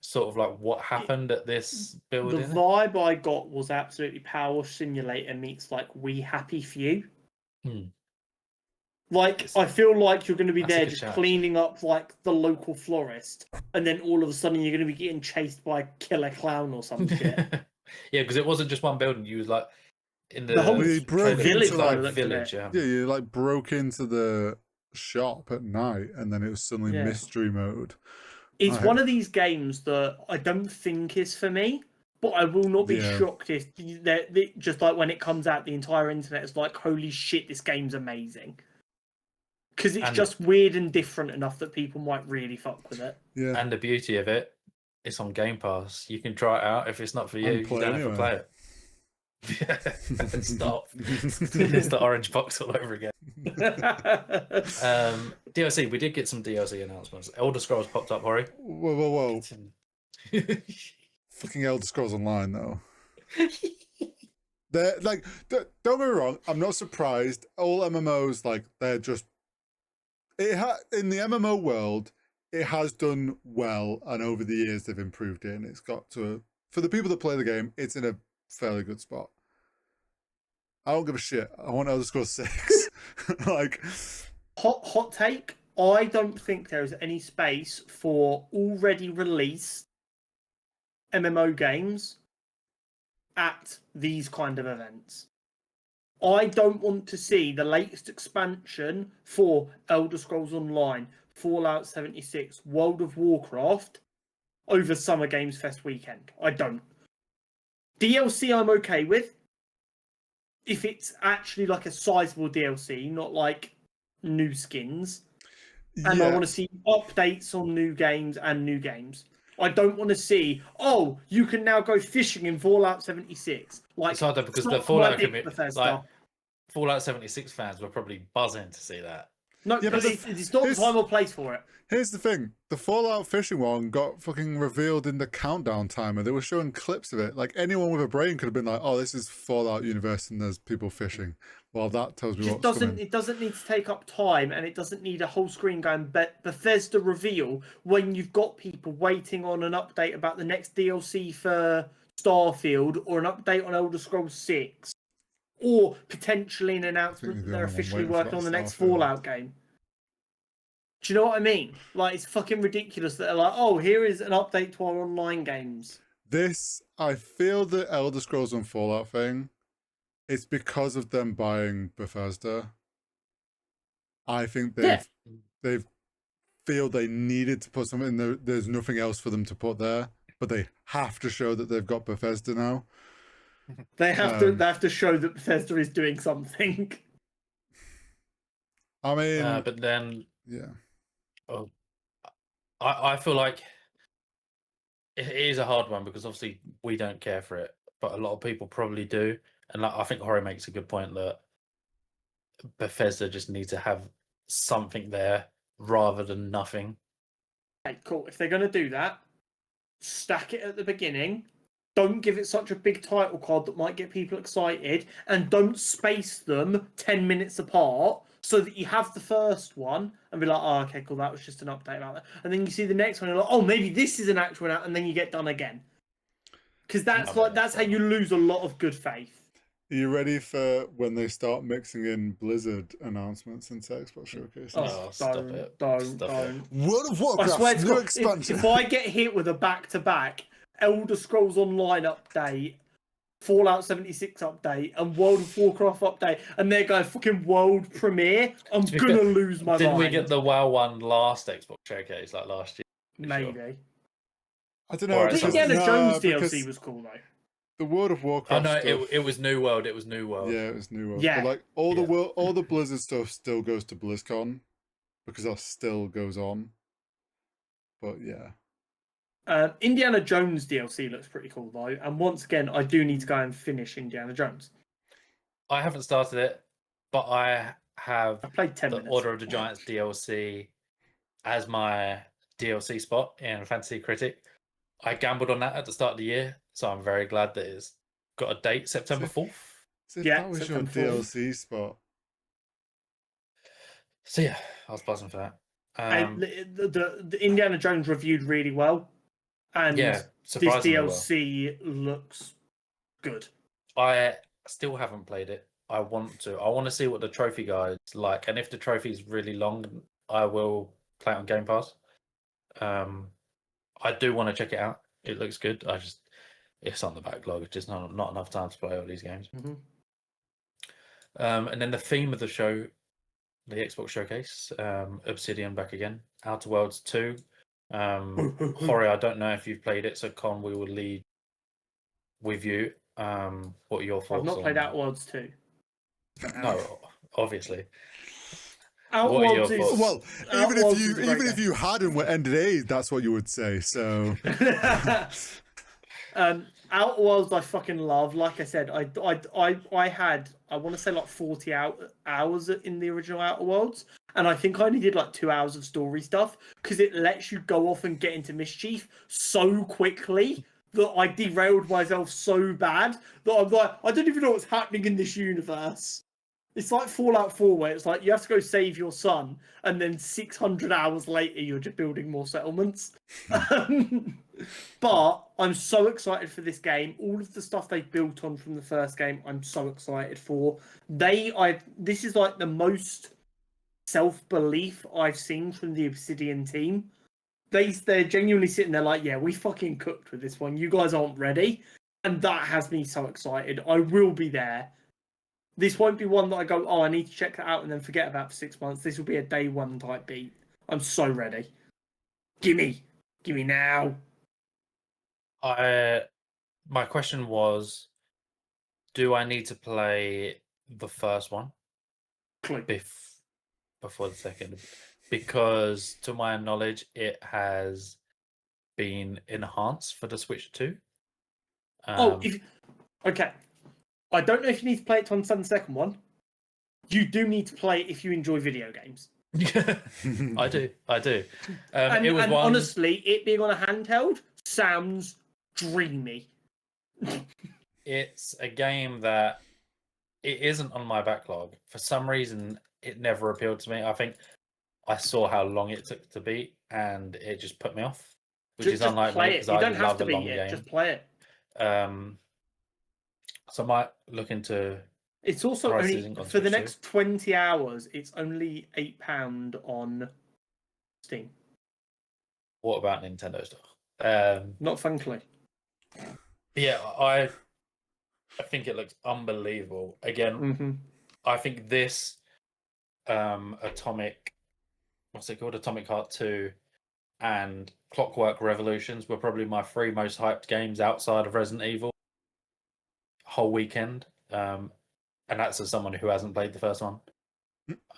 sort of like what happened at this building. The vibe I got was absolutely Power Wash Simulator meets like We Happy Few. Like, I feel like you're going to be there just cleaning up like the local florist, and then all of a sudden you're going to be getting chased by a killer clown or some shit. Yeah, because it wasn't just one building. You was like in the whole village, village. Yeah, you like broke into the shop at night, and then it was suddenly mystery mode. It's one of these games that I don't think is for me, but I will not be shocked if just like when it comes out, the entire internet is like, "Holy shit, this game's amazing." Because it's just weird and different enough that people might really fuck with it. Yeah. And the beauty of it, it's on Game Pass. You can try it out. If it's not for you, you don't have to play it. Yeah. Stop. It's the orange box all over again. DLC. We did get some DLC announcements. Elder Scrolls popped up, Hori. Whoa. Fucking Elder Scrolls Online, though. They're like, don't get me wrong, I'm not surprised. All MMOs, like, they're just... in the MMO world, it has done well, and over the years they've improved it, and it's got to... For the people that play the game, it's in a fairly good spot. I don't give a shit. I want Elder Scrolls 6. Like... Hot take. I don't think there is any space for already released MMO games at these kind of events. I don't want to see the latest expansion for Elder Scrolls Online, Fallout 76, World of Warcraft over Summer Games Fest weekend. I don't. DLC I'm okay with. If it's actually like a sizable DLC, not like new skins. And I want to see updates on new games and new games. I don't want to see, you can now go fishing in Fallout 76. Like, it's hard though, because the Fallout Fallout 76 fans were probably buzzing to see that. No, but it's not the time or place for it. Here's the thing. The Fallout fishing one got fucking revealed in the countdown timer. They were showing clips of it. Like, anyone with a brain could have been like, this is Fallout universe and there's people fishing. Well, that tells me what's coming. It doesn't need to take up time, and it doesn't need a whole screen going Bethesda reveal when you've got people waiting on an update about the next DLC for Starfield or an update on Elder Scrolls 6. Or potentially an announcement that they're officially working on the next Fallout game. Do you know what I mean? Like, it's fucking ridiculous that they're like, here is an update to our online games. I feel the Elder Scrolls and Fallout thing, it's because of them buying Bethesda. I think they've feel they needed to put something there. There's nothing else for them to put there, but they have to show that they've got Bethesda now. They have to show that Bethesda is doing something. I mean, but then, yeah, I feel like it is a hard one because obviously we don't care for it, but a lot of people probably do. And I think Hori makes a good point that Bethesda just needs to have something there rather than nothing. Okay, cool. If they're going to do that, stack it at the beginning. Don't give it such a big title card that might get people excited, and don't space them 10 minutes apart so that you have the first one and be like, oh, okay, cool, that was just an update about that. And then you see the next one and you're like, oh, maybe this is an actual one, and then you get done again. Because that's how you lose a lot of good faith. Are you ready for when they start mixing in Blizzard announcements into Xbox Showcase? Oh, Don't. World of I swear Warcraft to new God, expansion. if I get hit with a back-to-back Elder Scrolls Online update, Fallout 76 update, and World of Warcraft update, and they're going fucking world premiere, I'm gonna lose my mind. Didn't we get the WoW one last Xbox Showcase, like last year? Maybe. Sure. I don't know. The Indiana Jones DLC was cool though. The World of Warcraft. Oh no, stuff, it was New World. It was New World. Yeah, it was New World. Yeah. But like all the Blizzard stuff still goes to BlizzCon because that still goes on. But yeah. Indiana Jones DLC looks pretty cool though, and once again, I do need to go and finish Indiana Jones. I haven't started it, but I played 10 the minutes. Order of the Giants DLC as my DLC spot in Fantasy Critic. I gambled on that at the start of the year, so I'm very glad that it's got a date, September 4th. So Yeah, that was September your 4th. DLC spot. So yeah, I was buzzing for that. And the Indiana Jones reviewed really well, and Yeah, this surprisingly well. DLC looks good. I still haven't played it. I want to. I want to see what the trophy guide's like, and if the trophy's really long, I will play it on Game Pass. I do want to check it out. It looks good. It's on the backlog. It's just not enough time to play all these games. Mm-hmm. And then the theme of the show, the Xbox Showcase, Obsidian back again, Outer Worlds 2. Hori, I don't know if you've played it, so Con, we will lead with you. What are your thoughts? I've not played Outer Worlds 2. No, obviously. Outer What are your Worlds is thoughts? Well, Outer Worlds is a great if you had and were ended age, that's what you would say. So Outer Worlds I fucking love. Like I said, I had, I want to say like 40 hours in the original Outer Worlds, and I think I only did like 2 hours of story stuff because it lets you go off and get into mischief so quickly that I derailed myself so bad that I'm like, I don't even know what's happening in this universe. It's like Fallout 4 where it's like you have to go save your son, and then 600 hours later you're just building more settlements. But I'm so excited for this game. All of the stuff they built on from the first game, I'm so excited for. This is like the most self-belief I've seen from the Obsidian team. They're genuinely sitting there like, yeah, we fucking cooked with this one. You guys aren't ready. And that has me so excited. I will be there. This won't be one that I go, oh, I need to check that out and then forget about for 6 months. This will be a day one type beat. I'm so ready. Gimme now. My question was, do I need to play the first one before the second? Because to my knowledge, it has been enhanced for the Switch 2. Okay. I don't know if you need to play it to understand the second one. You do need to play it if you enjoy video games. I do. And it was honestly, it being on a handheld sounds dreamy. It's a game that it isn't on my backlog. For some reason, it never appealed to me. I think I saw how long it took to beat, and it just put me off. Which is unlike me because I love a long game. Just play it. So I might look into. It's also only for the next 20 hours. It's only £8 on Steam. What about Nintendo stuff? Not Funkly. Yeah, I think it looks unbelievable. Again, I think this Atomic what's it called? Atomic Heart 2 and Clockwork Revolutions were probably my 3 most hyped games outside of Resident Evil whole weekend. And that's as someone who hasn't played the first one.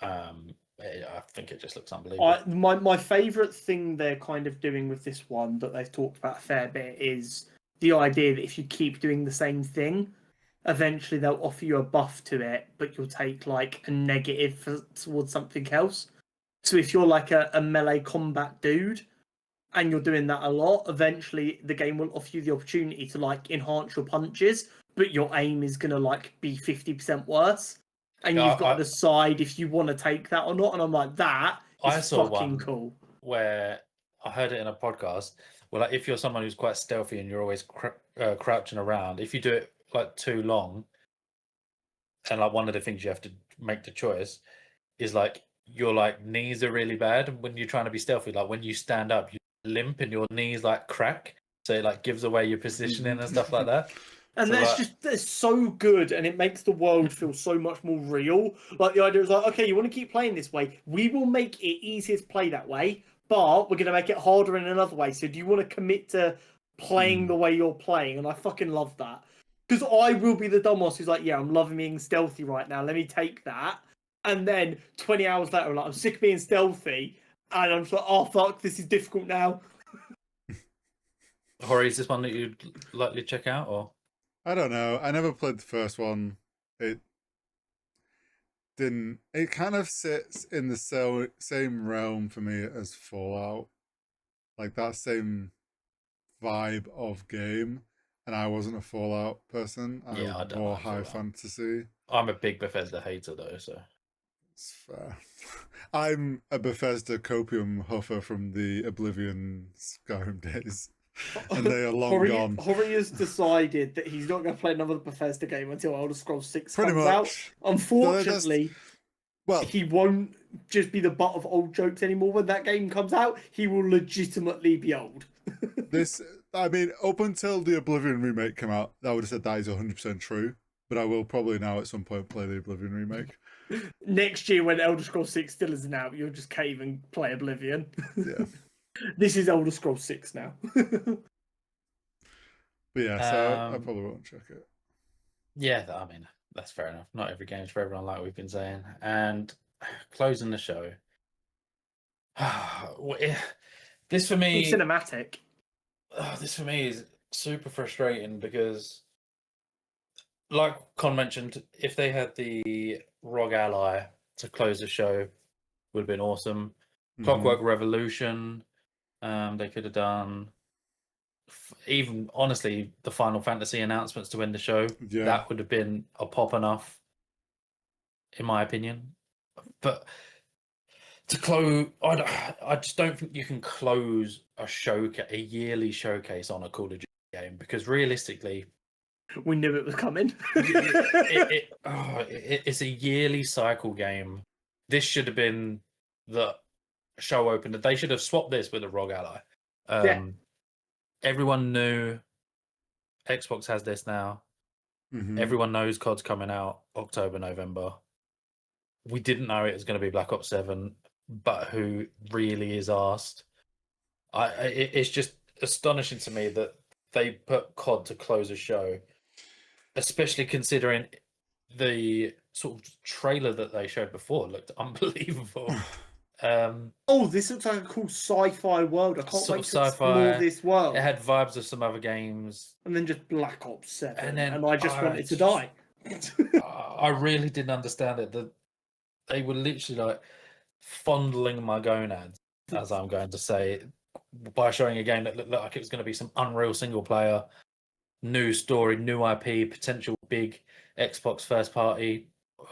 I think it just looks unbelievable. My favourite thing they're kind of doing with this one that they've talked about a fair bit is the idea that if you keep doing the same thing, eventually they'll offer you a buff to it, but you'll take like a negative towards something else. So if you're like a melee combat dude and you're doing that a lot, eventually the game will offer you the opportunity to like enhance your punches, but your aim is going to like be 50% worse. And you've got to decide if you want to take that or not. And I'm like, that is fucking cool. Where I heard it in a podcast, where like if you're someone who's quite stealthy and you're always crouching around, if you do it like too long, and like one of the things you have to make the choice is like your like knees are really bad when you're trying to be stealthy. Like when you stand up, you limp and your knees like crack, so it like gives away your positioning and stuff like that. And so that's so good, and it makes the world feel so much more real. Like the idea is like, okay, you want to keep playing this way, we will make it easier to play that way, but we're going to make it harder in another way. So do you want to commit to playing the way you're playing? And I fucking love that. Because I will be the dumbass who's like, yeah, I'm loving being stealthy right now, let me take that. And then 20 hours later, I'm like, I'm sick of being stealthy, and I'm just like, oh fuck, this is difficult now. Hori, is this one that you'd likely check out, or? I don't know. I never played the first one. It didn't. It kind of sits in the same realm for me as Fallout, like that same vibe of game. And I wasn't a Fallout person. I was more high fantasy. I'm a big Bethesda hater though, so it's fair. I'm a Bethesda copium huffer from the Oblivion Skyrim days. And they are long gone. Hori has decided that he's not going to play another Bethesda game until Elder Scrolls 6 Pretty comes much. out. Unfortunately, well, he won't just be the butt of old jokes anymore. When that game comes out, he will legitimately be old. I mean, up until the Oblivion remake came out, I would have said that is 100% true. But I will probably now at some point play the Oblivion remake. Next year, when Elder Scrolls 6 still isn't out, you'll just cave and play Oblivion. Yeah. This is Elder Scrolls 6 now. But yeah, so I probably won't check it. Yeah, I mean, that's fair enough. Not every game's for everyone, like we've been saying. And closing the show. This for me... Cinematic. This for me is super frustrating because, like Con mentioned, if they had the ROG Ally to close the show, would have been awesome. Clockwork Revolution, they could have done. Even honestly, the Final Fantasy announcements to end the show, that would have been a pop enough, in my opinion. But to close, I just don't think you can close a yearly showcase on a Call of Duty game, because realistically, we knew it was coming. It's a yearly cycle game. This should have been the show opener. They should have swapped this with a ROG Ally. Everyone knew Xbox has this now. Everyone knows COD's coming out October, November. We didn't know it was going to be Black Ops 7, but who really is asked? It's just astonishing to me that they put COD to close a show, especially considering the sort of trailer that they showed before looked unbelievable. This looks like a cool sci-fi world. I can't wait to explore this world. It had vibes of some other games. And then just Black Ops 7. And I just wanted to die. I really didn't understand it. That they were literally like fondling my gonads, as I'm going to say, by showing a game that looked like it was going to be some unreal single player, new story, new IP, potential big Xbox first party.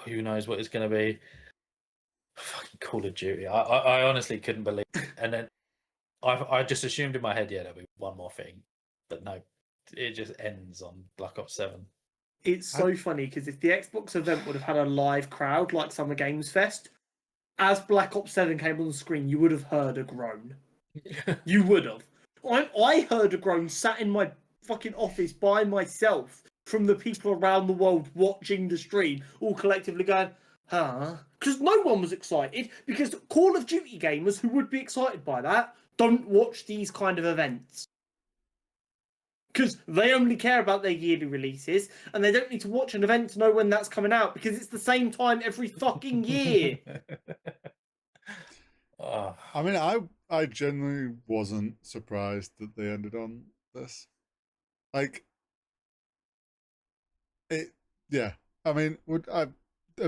Who knows what it's going to be? Fucking Call of Duty. I honestly couldn't believe it. And then I just assumed in my head, there'll be one more thing. But no, it just ends on Black Ops 7. It's so funny because if the Xbox event would have had a live crowd like Summer Games Fest, as Black Ops 7 came on the screen, you would have heard a groan. You would have. I heard a groan sat in my fucking office by myself from the people around the world watching the stream, all collectively going, huh? Because no one was excited, because Call of Duty gamers who would be excited by that don't watch these kind of events. Because they only care about their yearly releases, and they don't need to watch an event to know when that's coming out, because it's the same time every fucking year. I mean, I genuinely wasn't surprised that they ended on this. Like, it, yeah. I mean, are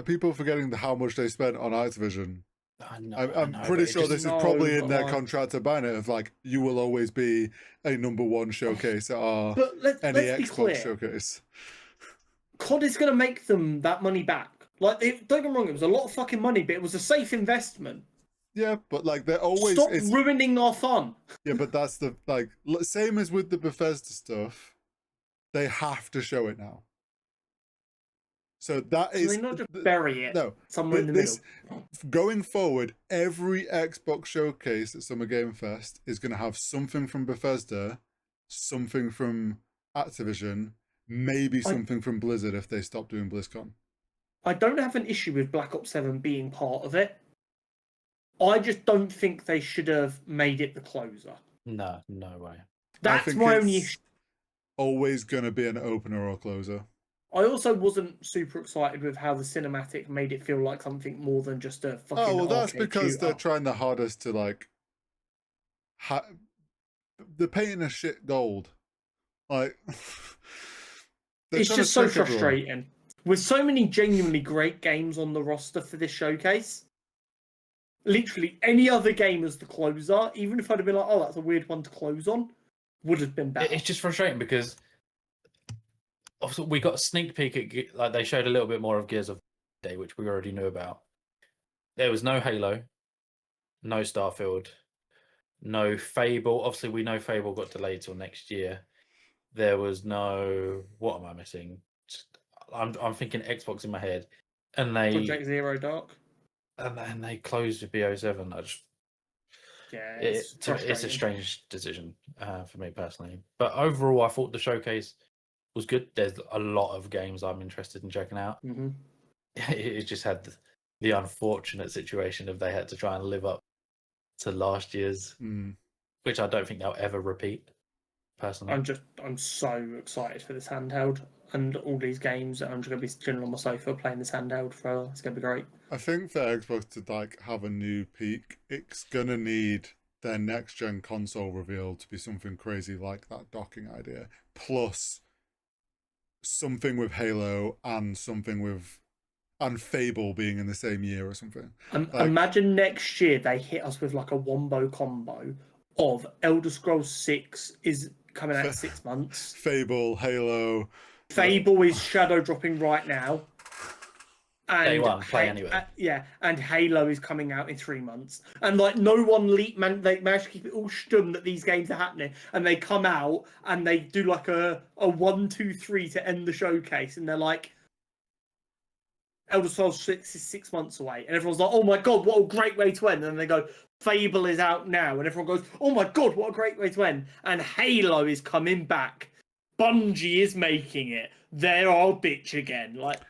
people forgetting how much they spent on Activision? I'm pretty sure this is probably in their contract to ban it, of like, you will always be a #1 showcase at our any Xbox showcase. COD is going to make them that money back. Like, don't get me wrong, it was a lot of fucking money, but it was a safe investment. Yeah, but like they're always stop ruining our fun. Yeah, but that's the same as with the Bethesda stuff. They have to show it now. So that is they not just bury it somewhere in the middle. Going forward, every Xbox showcase at Summer Game Fest is going to have something from Bethesda, something from Activision, maybe something from Blizzard if they stop doing BlizzCon. I don't have an issue with Black Ops 7 being part of it. I just don't think they should have made it the closer. No way. That's my only issue. Always going to be an opener or closer. I also wasn't super excited with how the cinematic made it feel like something more than just a fucking. Oh well, that's because they're trying their hardest to like. They're painting a shit gold, like. It's just so frustrating. With so many genuinely great games on the roster for this showcase, literally any other game as the closer, even if I'd have been like, "Oh, that's a weird one to close on," would have been better. It's just frustrating because. Also, we got a sneak peek at, like, they showed a little bit more of Gears of Day, which we already knew about. There was no Halo, no Starfield, no Fable. Obviously, we know Fable got delayed till next year. There was no. What am I missing? I'm thinking Xbox in my head, and they Project Zero Dark, and then they closed with BO7. It's a strange decision for me personally, but overall, I thought the showcase was good. There's a lot of games I'm interested in checking out. Mm-hmm. It just had the unfortunate situation of they had to try and live up to last year's, which I don't think they'll ever repeat. Personally, I'm so excited for this handheld and all these games. I'm just gonna be chilling on my sofa playing this handheld for. It's gonna be great. I think for Xbox to like have a new peak, it's gonna need their next gen console reveal to be something crazy like that docking idea, plus something with Halo and something with Fable being in the same year or something. Imagine next year they hit us with like a wombo combo of Elder Scrolls 6 is coming out in 6 months. Fable, Halo. Fable is shadow dropping right now. And Day one, play anyway. And Halo is coming out in 3 months. And like no one they managed to keep it all stum that these games are happening. And they come out and they do like a 1, 2, 3 to end the showcase. And they're like, Elder Scrolls 6 is 6 months away. And everyone's like, oh my God, what a great way to end. And then they go, Fable is out now. And everyone goes, oh my God, what a great way to end. And Halo is coming back. Bungie is making it. They're our bitch again. Like,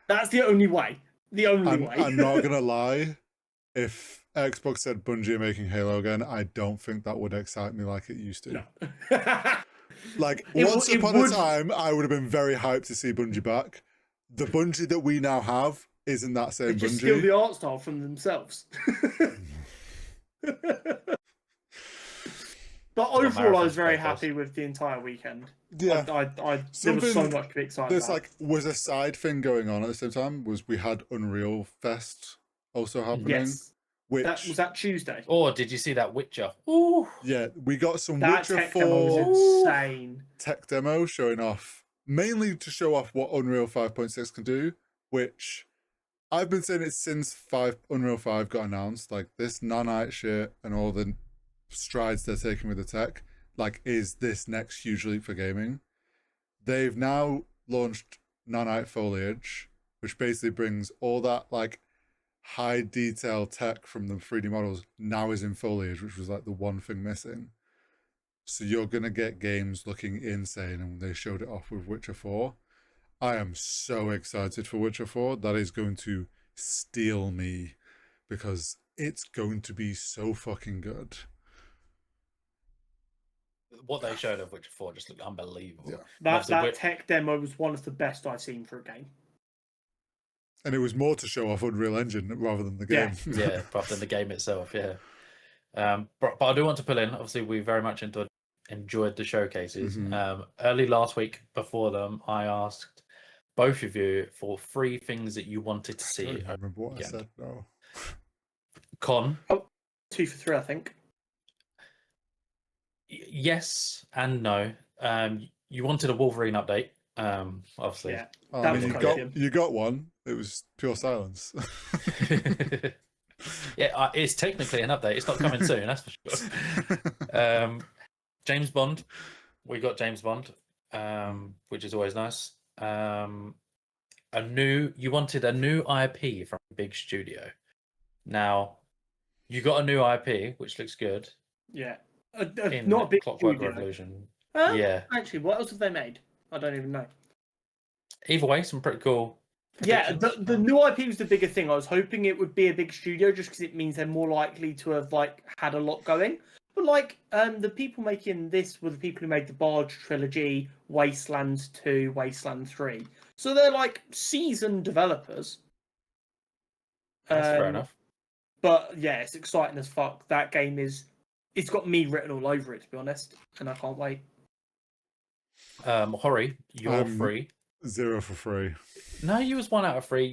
that's the only way. The only way. I'm not going to lie. If Xbox said Bungie are making Halo again, I don't think that would excite me like it used to. No. Like, once upon a time, I would have been very hyped to see Bungie back. The Bungie that we now have isn't that same Bungie. Just steal the art style from themselves. But overall, I was very happy with the entire weekend. Yeah, there was so much to be excited about. There's was a side thing going on at the same time. We had Unreal Fest also happening. Yes. Which was that Tuesday? Or did you see that Witcher? Ooh. Yeah, we got some that Witcher tech 4 demo was insane. Tech demo showing off, mainly to show off what Unreal 5.6 can do, which I've been saying it since Unreal 5 got announced. Like, this nanite shit and all the strides they're taking with the tech, like, is this next huge leap for gaming. They've now launched nanite foliage, which basically brings all that like high detail tech from the 3D models now is in foliage, which was like the one thing missing. So you're gonna get games looking insane, and they showed it off with Witcher 4. I am so excited for Witcher 4. That is going to steal me, because it's going to be so fucking good. What they showed of Witcher 4 just looked unbelievable. Yeah. That tech demo was one of the best I've seen for a game. And it was more to show off Unreal Engine rather than the game. Yeah, rather than the game itself, yeah. But I do want to pull in, obviously, we very much enjoyed the showcases. Early last week, before them, I asked both of you for 3 things that you wanted to see. I don't remember what I said, no. Con. 2 for 3, I think. Yes and no. You wanted a Wolverine update, obviously. Yeah, I mean, you got one. It was pure silence. Yeah, it's technically an update. It's not coming soon, that's for sure. James Bond. We got James Bond, which is always nice. You wanted a new IP from a big studio. Now, you got a new IP, which looks good. Yeah. In not a big Clockwork studio. Revolution. Yeah. Actually, what else have they made? I don't even know. Either way, some pretty cool. Yeah, the new IP was the bigger thing. I was hoping it would be a big studio just because it means they're more likely to have had a lot going. But the people making this were the people who made the Barge trilogy, Wasteland 2, Wasteland 3. So they're seasoned developers. That's fair enough. But yeah, it's exciting as fuck. That game it's got me written all over it, to be honest, and I can't wait. Hori, you're free. 0 for 3. No, you was 1 out of 3.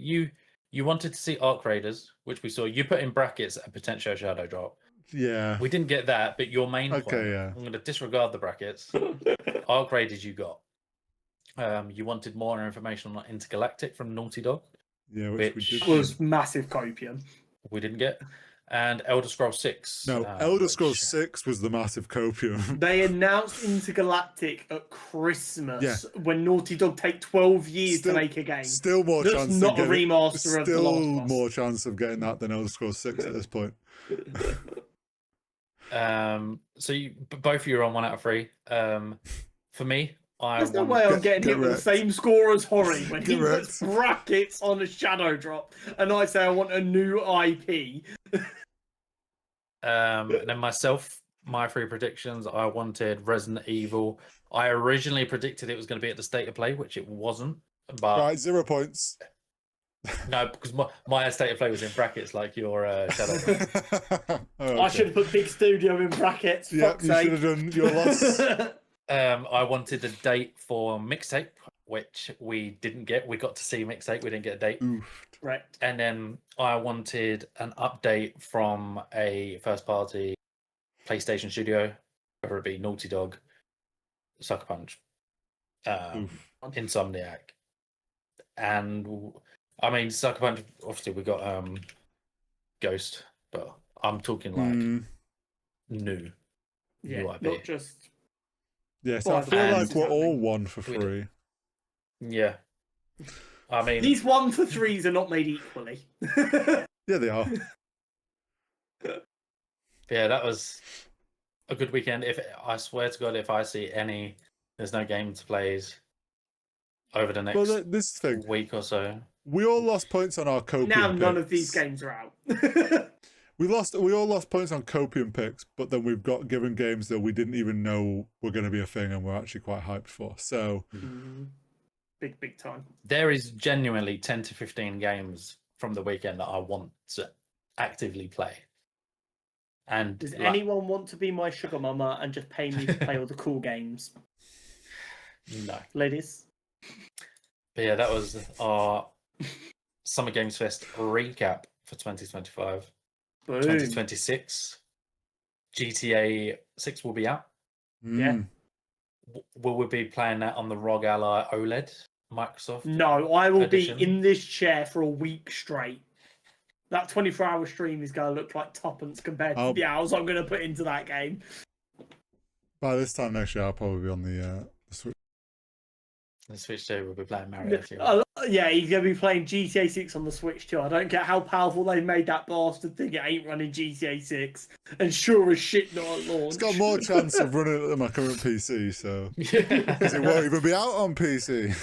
You wanted to see Arc Raiders, which we saw. You put in brackets a potential shadow drop. Yeah. We didn't get that, but your main point. Yeah. I'm going to disregard the brackets. Arc Raiders you got. You wanted more information on Intergalactic from Naughty Dog. Yeah, which we did. Was massive copium. We didn't get. And Elder Scrolls 6. No, Elder Scrolls 6 was the massive copium. They announced Intergalactic at Christmas when Naughty Dog take 12 years to make a game. Still more That's chance. Not a remaster of The Last of Us. More chance of getting that than Elder Scrolls 6 at this point. So both of you are on 1 out of 3. For me, there's no way I'm getting hit with the same score as Hori when he puts brackets on a shadow drop, and I say I want a new IP. And then myself, my 3 predictions. I wanted Resident Evil. I originally predicted it was going to be at the State of Play, which it wasn't. But right, 0 points. No, because my State of Play was in brackets like your shadow drop. Okay. I should have put Big Studio in brackets. Yeah, you should have done your loss. I wanted a date for Mixtape, which we didn't get. We got to see Mixtape, we didn't get a date. Oof. Right. And then I wanted an update from a first-party PlayStation studio, whether it be Naughty Dog, Sucker Punch, Insomniac, and I mean Sucker Punch. Obviously, we got Ghost, but I'm talking new IP. Not just. Yeah, so I feel like we're all 1 for 3. Yeah. I mean, these 1 for 3s are not made equally. Yeah, they are. Yeah, that was a good weekend. I swear to God, if I see there's no game to play over the next this thing, week or so. We all lost points on our copium Now picks. none of these games are out. We all lost points on copium picks, but then we've got given games that we didn't even know were going to be a thing and we're actually quite hyped for. So big time. There is genuinely 10 to 15 games from the weekend that I want to actively play. And does anyone want to be my sugar mama and just pay me to play all the cool games? No. Ladies? But yeah, that was our Summer Games Fest recap for 2025. Boom. 2026. GTA 6 will be out. Yeah. Will we be playing that on the ROG Ally OLED Microsoft? No, I will edition? be in this chair for a week straight. That 24-hour stream is going to look like tuppence compared to the hours I'm going to put into that game. By this time next year, I'll probably be on the Switch. The Switch 2 will be playing Mario. Yeah, he's going to be playing GTA 6 on the Switch too. I don't care how powerful they've made that bastard thing. It ain't running GTA 6. And sure as shit not at launch. It's got more chance of running it than my current PC, so... Because it won't even be out on PC.